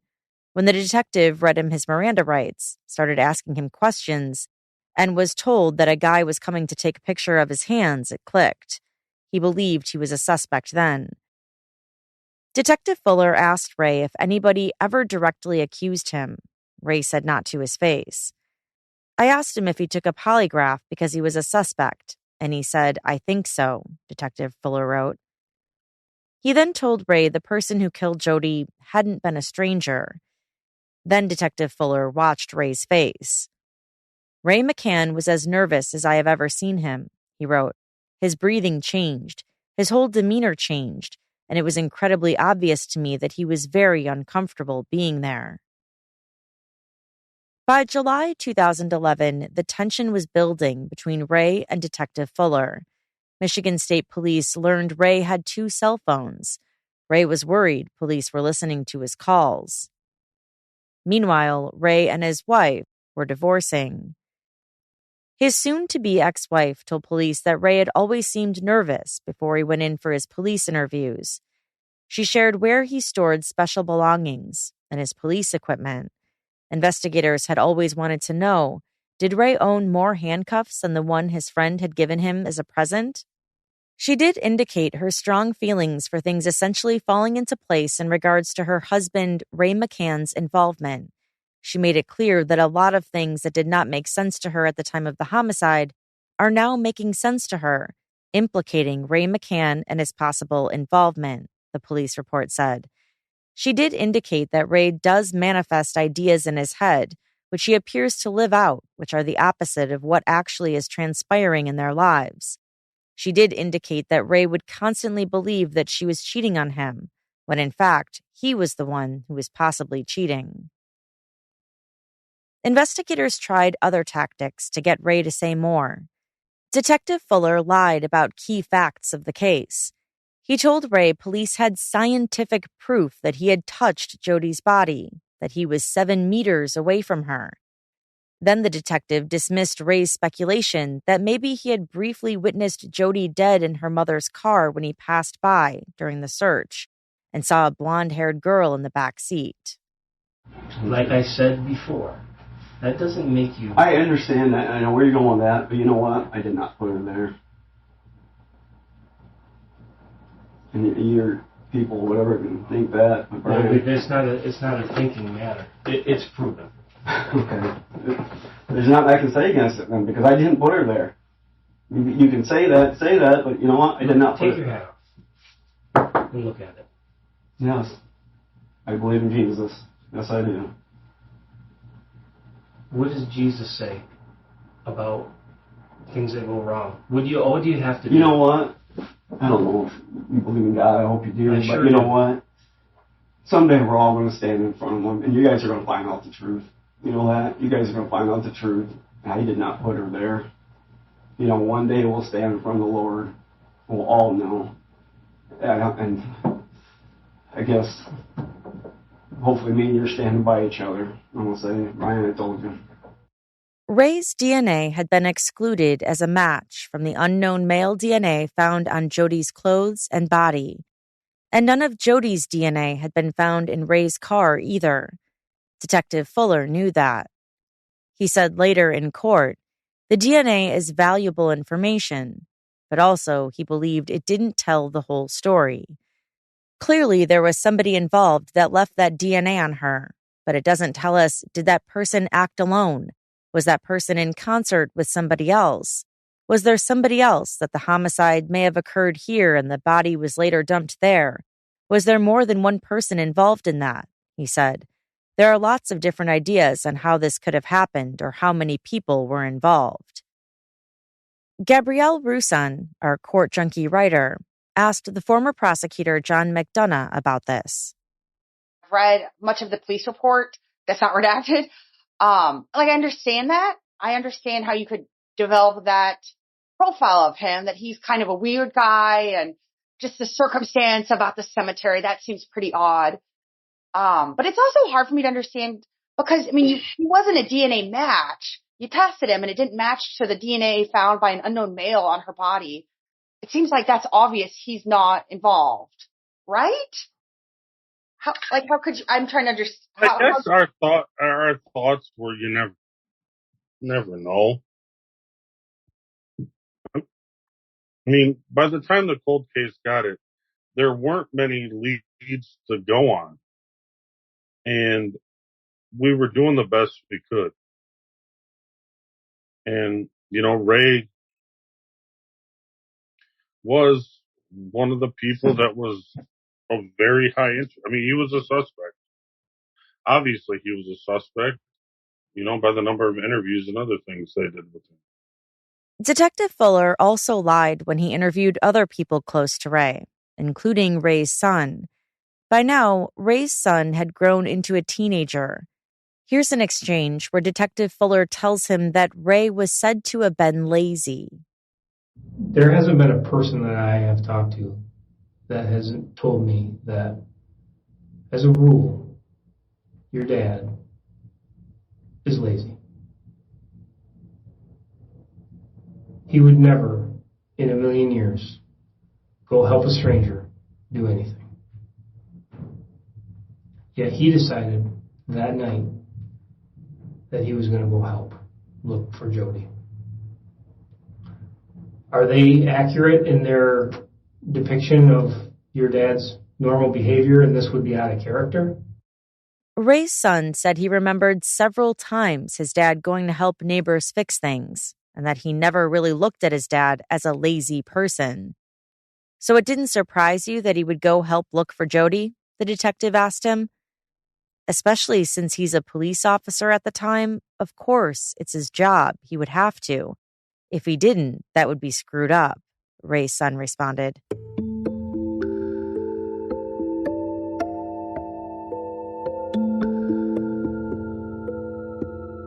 When the detective read him his Miranda rights, started asking him questions, and was told that a guy was coming to take a picture of his hands, it clicked. He believed he was a suspect then. Detective Fuller asked Ray if anybody ever directly accused him. Ray said not to his face. I asked him if he took a polygraph because he was a suspect, and he said, "I think so," Detective Fuller wrote. He then told Ray the person who killed Jody hadn't been a stranger. Then Detective Fuller watched Ray's face. Ray McCann was as nervous as I have ever seen him, he wrote. His breathing changed. His whole demeanor changed, and it was incredibly obvious to me that he was very uncomfortable being there. By July 2011, the tension was building between Ray and Detective Fuller. Michigan State Police learned Ray had 2 cell phones. Ray was worried police were listening to his calls. Meanwhile, Ray and his wife were divorcing. His soon-to-be ex-wife told police that Ray had always seemed nervous before he went in for his police interviews. She shared where he stored special belongings and his police equipment. Investigators had always wanted to know, did Ray own more handcuffs than the one his friend had given him as a present? She did indicate her strong feelings for things essentially falling into place in regards to her husband, Ray McCann's involvement. She made it clear that a lot of things that did not make sense to her at the time of the homicide are now making sense to her, implicating Ray McCann and his possible involvement, the police report said. She did indicate that Ray does manifest ideas in his head, which he appears to live out, which are the opposite of what actually is transpiring in their lives. She did indicate that Ray would constantly believe that she was cheating on him, when in fact, he was the one who was possibly cheating. Investigators tried other tactics to get Ray to say more. Detective Fuller lied about key facts of the case. He told Ray police had scientific proof that he had touched Jody's body, that he was 7 meters away from her. Then the detective dismissed Ray's speculation that maybe he had briefly witnessed Jody dead in her mother's car when he passed by during the search and saw a blonde-haired girl in the back seat. Like I said before, that doesn't make you... I understand that. I know where you're going with that, but you know what? I did not put her there. And your people, whatever, can think that. But it's not a thinking matter. It's proven. Okay. There's nothing I can say against it then, because I didn't put her there. You can say that, but you know what? I did not put her there. Take your hat off and look at it. Yes. I believe in Jesus. Yes, I do. What does Jesus say about things that go wrong? What do you have to do? You know what? I don't know if you believe in God. I hope you do. But you know what? Someday we're all going to stand in front of Him, and you guys are going to find out the truth. You know that? You guys are going to find out the truth. I did not put her there. You know, one day we'll stand in front of the Lord. We'll all know. And I guess, hopefully me and you're standing by each other. I'm going to say, Ryan, I told you. Ray's DNA had been excluded as a match from the unknown male DNA found on Jody's clothes and body. And none of Jody's DNA had been found in Ray's car either. Detective Fuller knew that. He said later in court, the DNA is valuable information, but also he believed it didn't tell the whole story. Clearly, there was somebody involved that left that DNA on her, but it doesn't tell us, did that person act alone? Was that person in concert with somebody else? Was there somebody else that the homicide may have occurred here and the body was later dumped there? Was there more than one person involved in that? He said. There are lots of different ideas on how this could have happened or how many people were involved. Gabrielle Russon, our court junkie writer, asked the former prosecutor John McDonough about this. I've read much of the police report that's not redacted. I understand that. I understand how you could develop that profile of him, that he's kind of a weird guy, and just the circumstance about the cemetery, that seems pretty odd. But it's also hard for me to understand because, he wasn't a DNA match. You tested him and it didn't match to the DNA found by an unknown male on her body. It seems like that's obvious he's not involved, right? How could you, I'm trying to understand. I guess our thoughts were you never know. By the time the cold case got it, there weren't many leads to go on. And we were doing the best we could. And, Ray was one of the people that was of very high interest. He was a suspect. Obviously, he was a suspect, by the number of interviews and other things they did with him. Detective Fuller also lied when he interviewed other people close to Ray, including Ray's son. By now, Ray's son had grown into a teenager. Here's an exchange where Detective Fuller tells him that Ray was said to have been lazy. There hasn't been a person that I have talked to that hasn't told me that, as a rule, your dad is lazy. He would never, in a million years, go help a stranger do anything. Yet he decided that night that he was going to go help look for Jody. Are they accurate in their depiction of your dad's normal behavior and this would be out of character? Ray's son said he remembered several times his dad going to help neighbors fix things, and that he never really looked at his dad as a lazy person. So it didn't surprise you that he would go help look for Jody? The detective asked him. Especially since he's a police officer at the time, of course, it's his job. He would have to. If he didn't, that would be screwed up, Ray's son responded.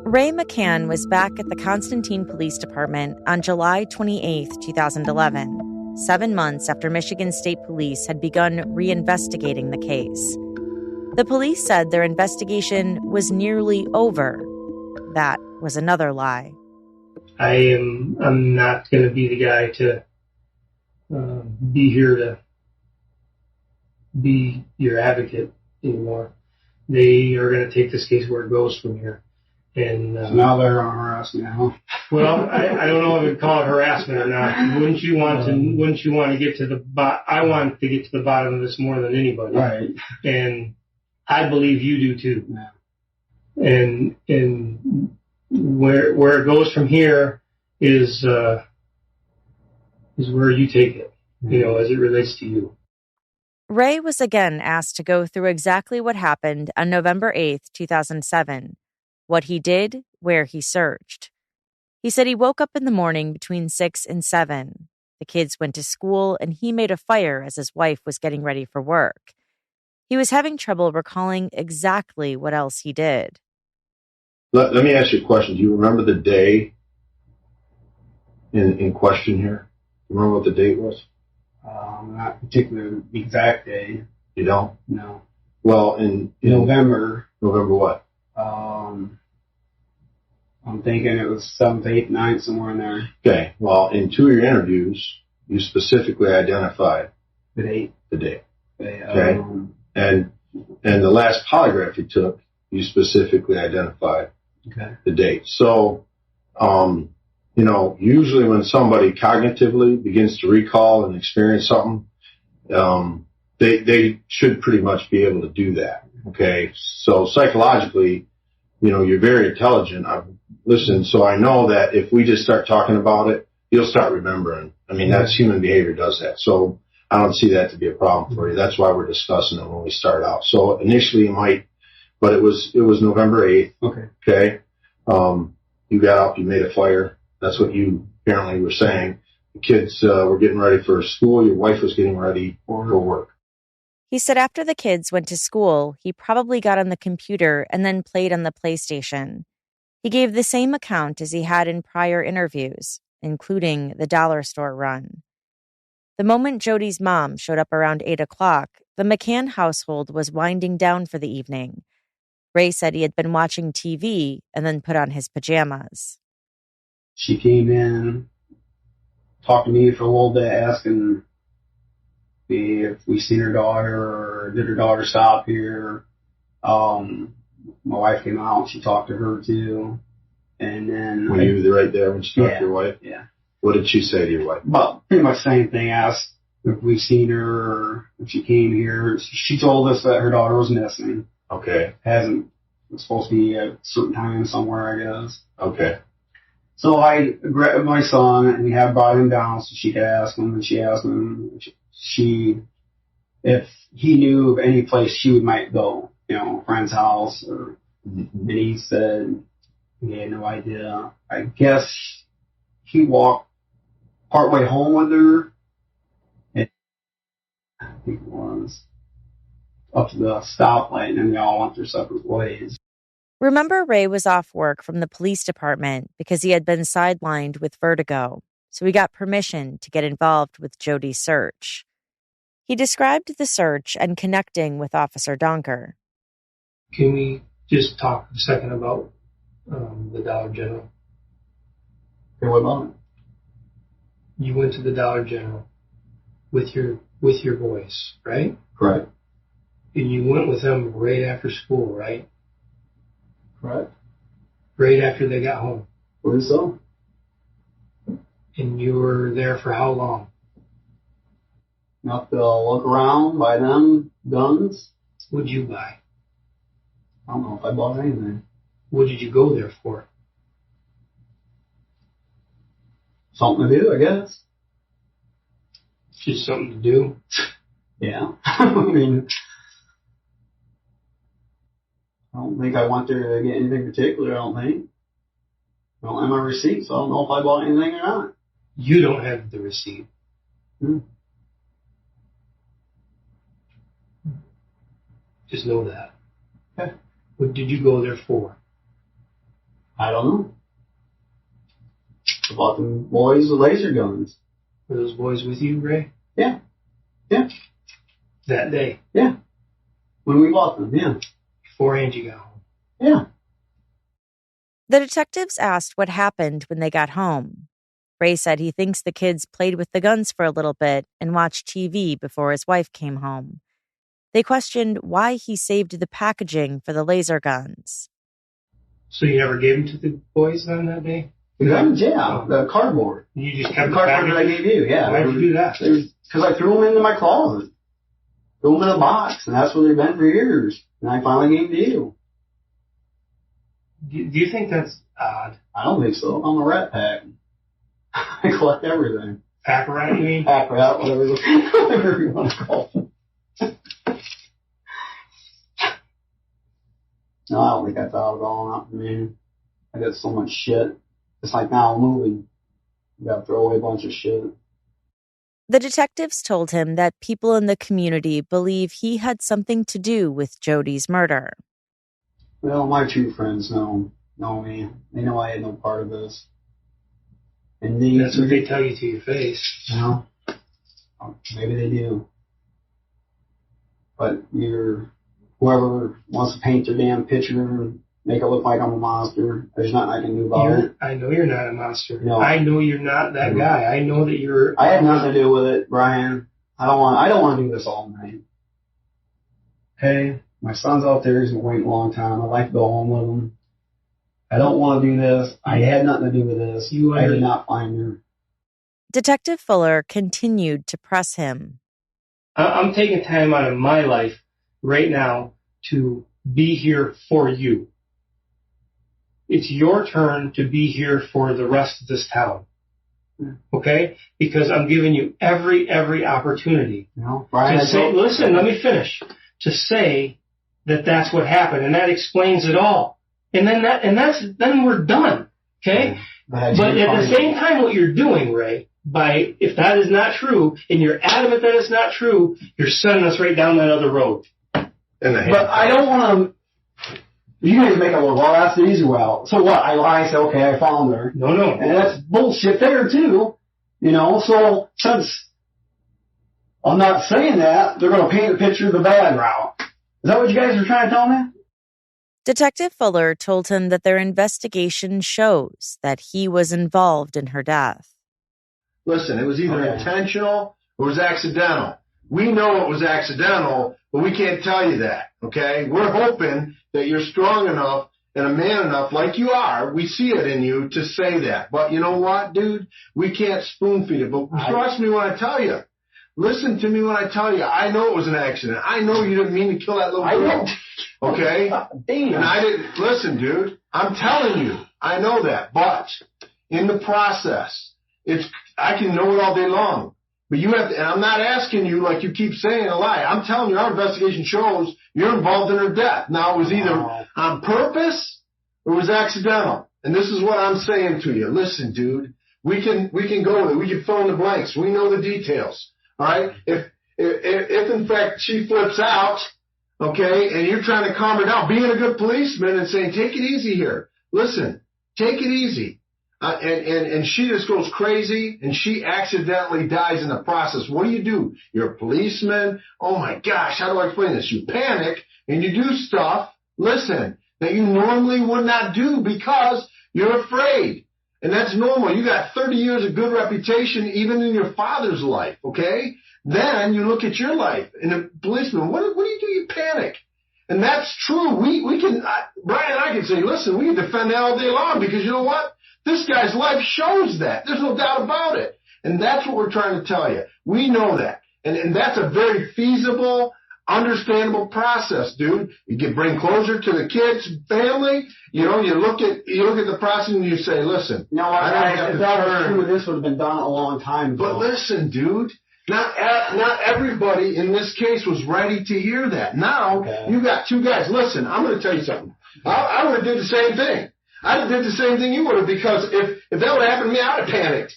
Ray McCann was back at the Constantine Police Department on July 28, 2011, 7 months after Michigan State Police had begun reinvestigating the case. The police said their investigation was nearly over. That was another lie. I'm not going to be the guy to be here to be your advocate anymore. They are going to take this case where it goes from here. And so now they're on harassment, huh? Well, I don't know if we call it harassment or not. Wouldn't you want to get to the I want to get to the bottom of this more than anybody. Right. And I believe you do too. Yeah. And where it goes from here is where you take it, as it relates to you. Ray was again asked to go through exactly what happened on November 8th, 2007, what he did, where he searched. He said he woke up in the morning between 6 and 7. The kids went to school and he made a fire as his wife was getting ready for work. He was having trouble recalling exactly what else he did. Let me ask you a question. Do you remember the day in question here? Do you remember what the date was? Not particularly the exact day. You don't? No. Well, in November. November what? I'm thinking it was 7th, 8th, 9th, somewhere in there. Okay. Well, in 2 of your interviews, you specifically identified The date. the date. Okay. And the last polygraph you took, you specifically identified the date. So, usually when somebody cognitively begins to recall and experience something, they should pretty much be able to do that. Okay. So psychologically, you're very intelligent. I've listened, so I know that if we just start talking about it, you'll start remembering. I mean, that's human behavior does that. So I don't see that to be a problem for you. That's why we're discussing it when we start out. So initially you might, but it was November 8th. Okay. You got up, you made a fire. That's what you apparently were saying. The kids were getting ready for school. Your wife was getting ready for work. He said after the kids went to school, he probably got on the computer and then played on the PlayStation. He gave the same account as he had in prior interviews, including the dollar store run. The moment Jody's mom showed up around 8 o'clock, the McCann household was winding down for the evening. Ray said he had been watching TV and then put on his pajamas. She came in, talked to me for a little bit, asking me if we seen her daughter or did her daughter stop here. My wife came out and she talked to her too. And then were you right there when she talked to your wife? Yeah. What did she say to your wife? Well, pretty much the same thing. Asked if we seen her or if she came here. She told us that her daughter was missing. Okay. Was supposed to be at a certain time somewhere, I guess. Okay. So I grabbed my son and we had brought him down so she could ask him, and she asked him if he knew of any place she might go, a friend's house, or and he said he had no idea. I guess he walked partway home with her, and I think it was up to the stoplight, and then we all went their separate ways. Remember, Ray was off work from the police department because he had been sidelined with vertigo, so he got permission to get involved with Jody's search. He described the search and connecting with Officer Donker. Can we just talk a second about the Dollar General? Okay, what about it? You went to the Dollar General with your boys, right? Correct. And you went with them right after school, right? Correct. Right after they got home. I believe so. And you were there for how long? Enough to look around, buy them guns. What'd you buy? I don't know if I bought anything. What did you go there for? Something to do, I guess. Just something to do? Yeah. I mean, I don't think I went there to get anything particular, I don't think. I don't have my receipt, so I don't know if I bought anything or not. You don't have the receipt. Just know that. Okay. What did you go there for? I don't know. I bought them boys the laser guns. Were those boys with you, Ray? Yeah. Yeah. That day? Yeah. When we bought them, yeah. Before Angie got home? Yeah. The detectives asked what happened when they got home. Ray said he thinks the kids played with the guns for a little bit and watched TV before his wife came home. They questioned why he saved the packaging for the laser guns. So you never gave them to the boys then that day? The guns, yeah. The cardboard. You just kept the cardboard that I gave you, yeah. Why did you do that? Because I threw them into my closet. Threw them in a box, and that's where they've been for years. And I finally gave them to you. Do you think that's odd? I don't think so. I'm a rat pack. I collect everything. Pack rat, you mean? Pack rat, whatever you want to call it. No, I don't think that's odd at all. Not for me. I got so much shit. It's like now I'm moving. You got to throw away a bunch of shit. The detectives told him that people in the community believe he had something to do with Jody's murder. Well, my true friends know me. They know I had no part of this. And that's what they tell you to your face. You know, maybe they do. But whoever wants to paint their damn picture and make it look like I'm a monster, there's nothing I can do about it. I know you're not a monster. No. I know you're not that guy. I know that you're... I have nothing to do with it, Brian. I don't want to do this all night. Hey, my son's out there. He's been waiting a long time. I'd like to go home with him. I don't want to do this. I had nothing to do with this. I did not find her. Detective Fuller continued to press him. I'm taking time out of my life right now to be here for you. It's your turn to be here for the rest of this town. Okay? Because I'm giving you every opportunity. No, Brian, to say, listen, let me finish. To say that that's what happened, and that explains it all. And then we're done. Okay? But at the same time, what you're doing, Ray, if that is not true, and you're adamant that it's not true, you're sending us right down that other road. But I don't want to... You guys make it look, well, that's the easy way out. So what? I lie, I say, okay, I found her. No. And that's bullshit there, too. You know, so since I'm not saying that, they're going to paint a picture of the bad route. Is that what you guys are trying to tell me? Detective Fuller told him that their investigation shows that he was involved in her death. Listen, it was either intentional or it was accidental. We know it was accidental, but we can't tell you that, okay? We're hoping that you're strong enough and a man enough, like you are, we see it in you, to say that. But you know what, dude? We can't spoon feed it. But trust me when I tell you. Listen to me when I tell you. I know it was an accident. I know you didn't mean to kill that little girl. Okay? And I didn't. Listen, dude. I'm telling you. I know that. But in the process, I can know it all day long. But you have to, and I'm not asking you like you keep saying a lie. I'm telling you, our investigation shows you're involved in her death. Now, it was either on purpose or it was accidental. And this is what I'm saying to you. Listen, dude, we can go with it. We can fill in the blanks. We know the details. All right? If in fact she flips out, okay, and you're trying to calm her down, being a good policeman and saying, take it easy here. Listen, take it easy. And she just goes crazy, and she accidentally dies in the process. What do? You're a policeman. Oh, my gosh, how do I explain this? You panic, and you do stuff, listen, that you normally would not do because you're afraid. And that's normal. You got 30 years of good reputation, even in your father's life, okay? Then you look at your life, and a policeman, what do? You panic. And that's true. We can, Brian and I can say, listen, we can defend that all day long because you know what? This guy's life shows that. There's no doubt about it. And that's what we're trying to tell you. We know that. And that's a very feasible, understandable process, dude. You can bring closure to the kids, family. You know, you look at the process and you say, listen. No, I don't have if to that was turn. true, this would have been done a long time ago. But listen, dude. Not everybody in this case was ready to hear that. Now, you got two guys. Listen, I'm going to tell you something. I would have did the same thing. I'd have did the same thing you would have, because if that would have happened to me, I'd have panicked.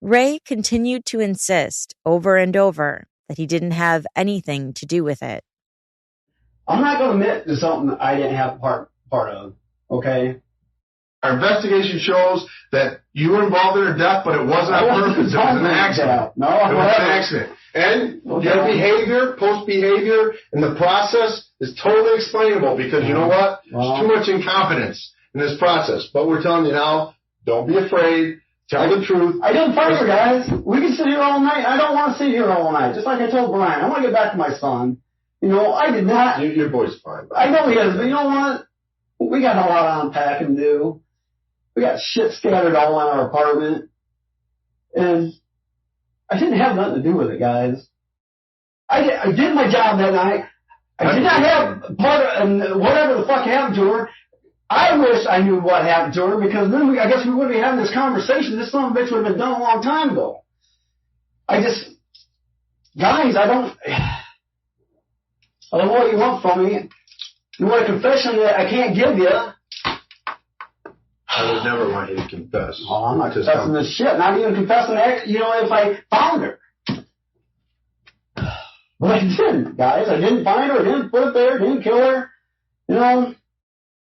Ray continued to insist over and over that he didn't have anything to do with it. I'm not going to admit to something I didn't have part of, okay? Our investigation shows that you were involved in her death, but it wasn't on purpose. It was an accident. No, it was an accident. And your behavior, post-behavior, and the process is totally explainable because you know what? There's too much incompetence in this process. But we're telling you now, don't be afraid. Tell the truth. I didn't fight her, guys. We can sit here all night. I don't want to sit here all night. Just like I told Brian, I want to get back to my son. You know, I did not. Your boy's fine. I know he is, but you know what? We got a lot of unpacking to do. We got shit scattered all in our apartment. And I didn't have nothing to do with it, guys. I did my job that night. I did not have part of, and whatever the fuck happened to her. I wish I knew what happened to her, because then I guess we wouldn't be having this conversation. This son of a bitch would have been done a long time ago. Guys, I don't know what you want from me. You want a confession that I can't give you. I would never want you to confess. Oh, I'm not confessing this shit. Not even confessing that, you know, if I found her. But I didn't, guys. I didn't find her. I didn't put it there. Didn't kill her. You know.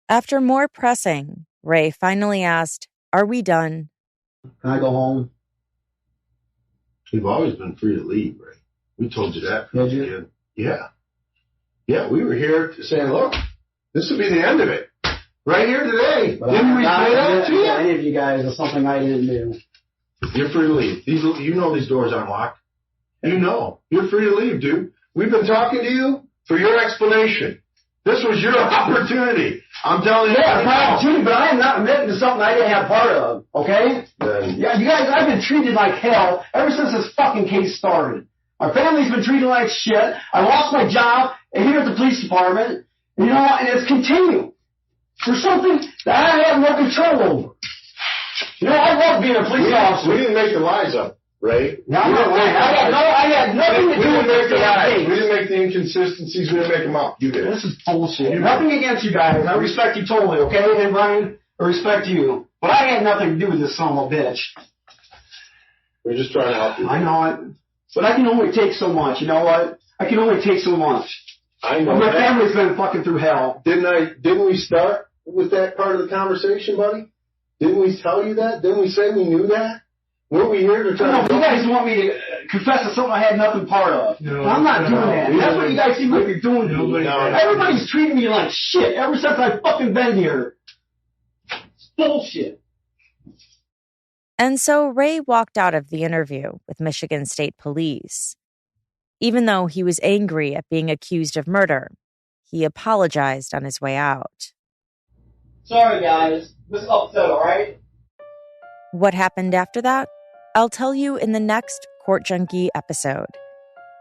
After more pressing, Ray finally asked, "Are we done?" Can I go home? You've always been free to leave, Ray. We told you that. Did you? Yeah. Yeah, we were here saying, look, this will be the end of it. Right here today. But Didn't we say that to you? Any of you guys is something I didn't do. You're free to leave. You know these doors aren't locked. You know. You're free to leave, dude. We've been talking to you for your explanation. This was your opportunity. I'm telling you. Yeah, it's my opportunity, but I am not admitting to something I didn't have part of, okay? Yeah, you guys, I've been treated like hell ever since this fucking case started. Our family's been treated like shit. I lost my job here at the police department, you know, and it's continued. For something that I have no control over. You know, I love being a police officer. We didn't make the lies up, Ray. No, I had nothing to do with the lies. We didn't make the inconsistencies. We didn't make them up. You did. This is bullshit. Nothing against you guys. I respect you totally, okay? And Brian, I respect you. But I had nothing to do with this son of a bitch. We're just trying to help you. I know it. But I can only take so much. You know what? I can only take so much. I know. My family's been fucking through hell. Didn't we start with that part of the conversation, buddy? Didn't we tell you that? Didn't we say we knew that? Weren't we here to try to... You guys want me to confess to something I had nothing part of. No, I'm not doing that. That's what you guys seem like you're doing to me. Everybody's treating me like shit ever since I've fucking been here. It's bullshit. And so Ray walked out of the interview with Michigan State Police. Even though he was angry at being accused of murder, he apologized on his way out. Sorry, guys. This is upset, all right? What happened after that? I'll tell you in the next Court Junkie episode.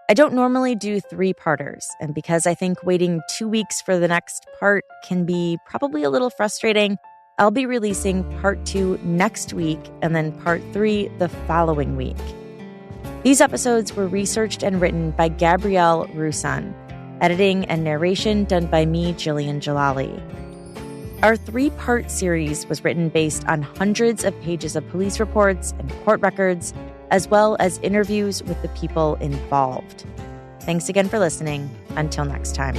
I don't normally do 3-parters, and because I think waiting 2 weeks for the next part can be probably a little frustrating, I'll be releasing part 2 next week and then part 3 the following week. These episodes were researched and written by Gabrielle Russon, editing and narration done by me, Jillian Jalali. Our 3-part series was written based on hundreds of pages of police reports and court records, as well as interviews with the people involved. Thanks again for listening. Until next time.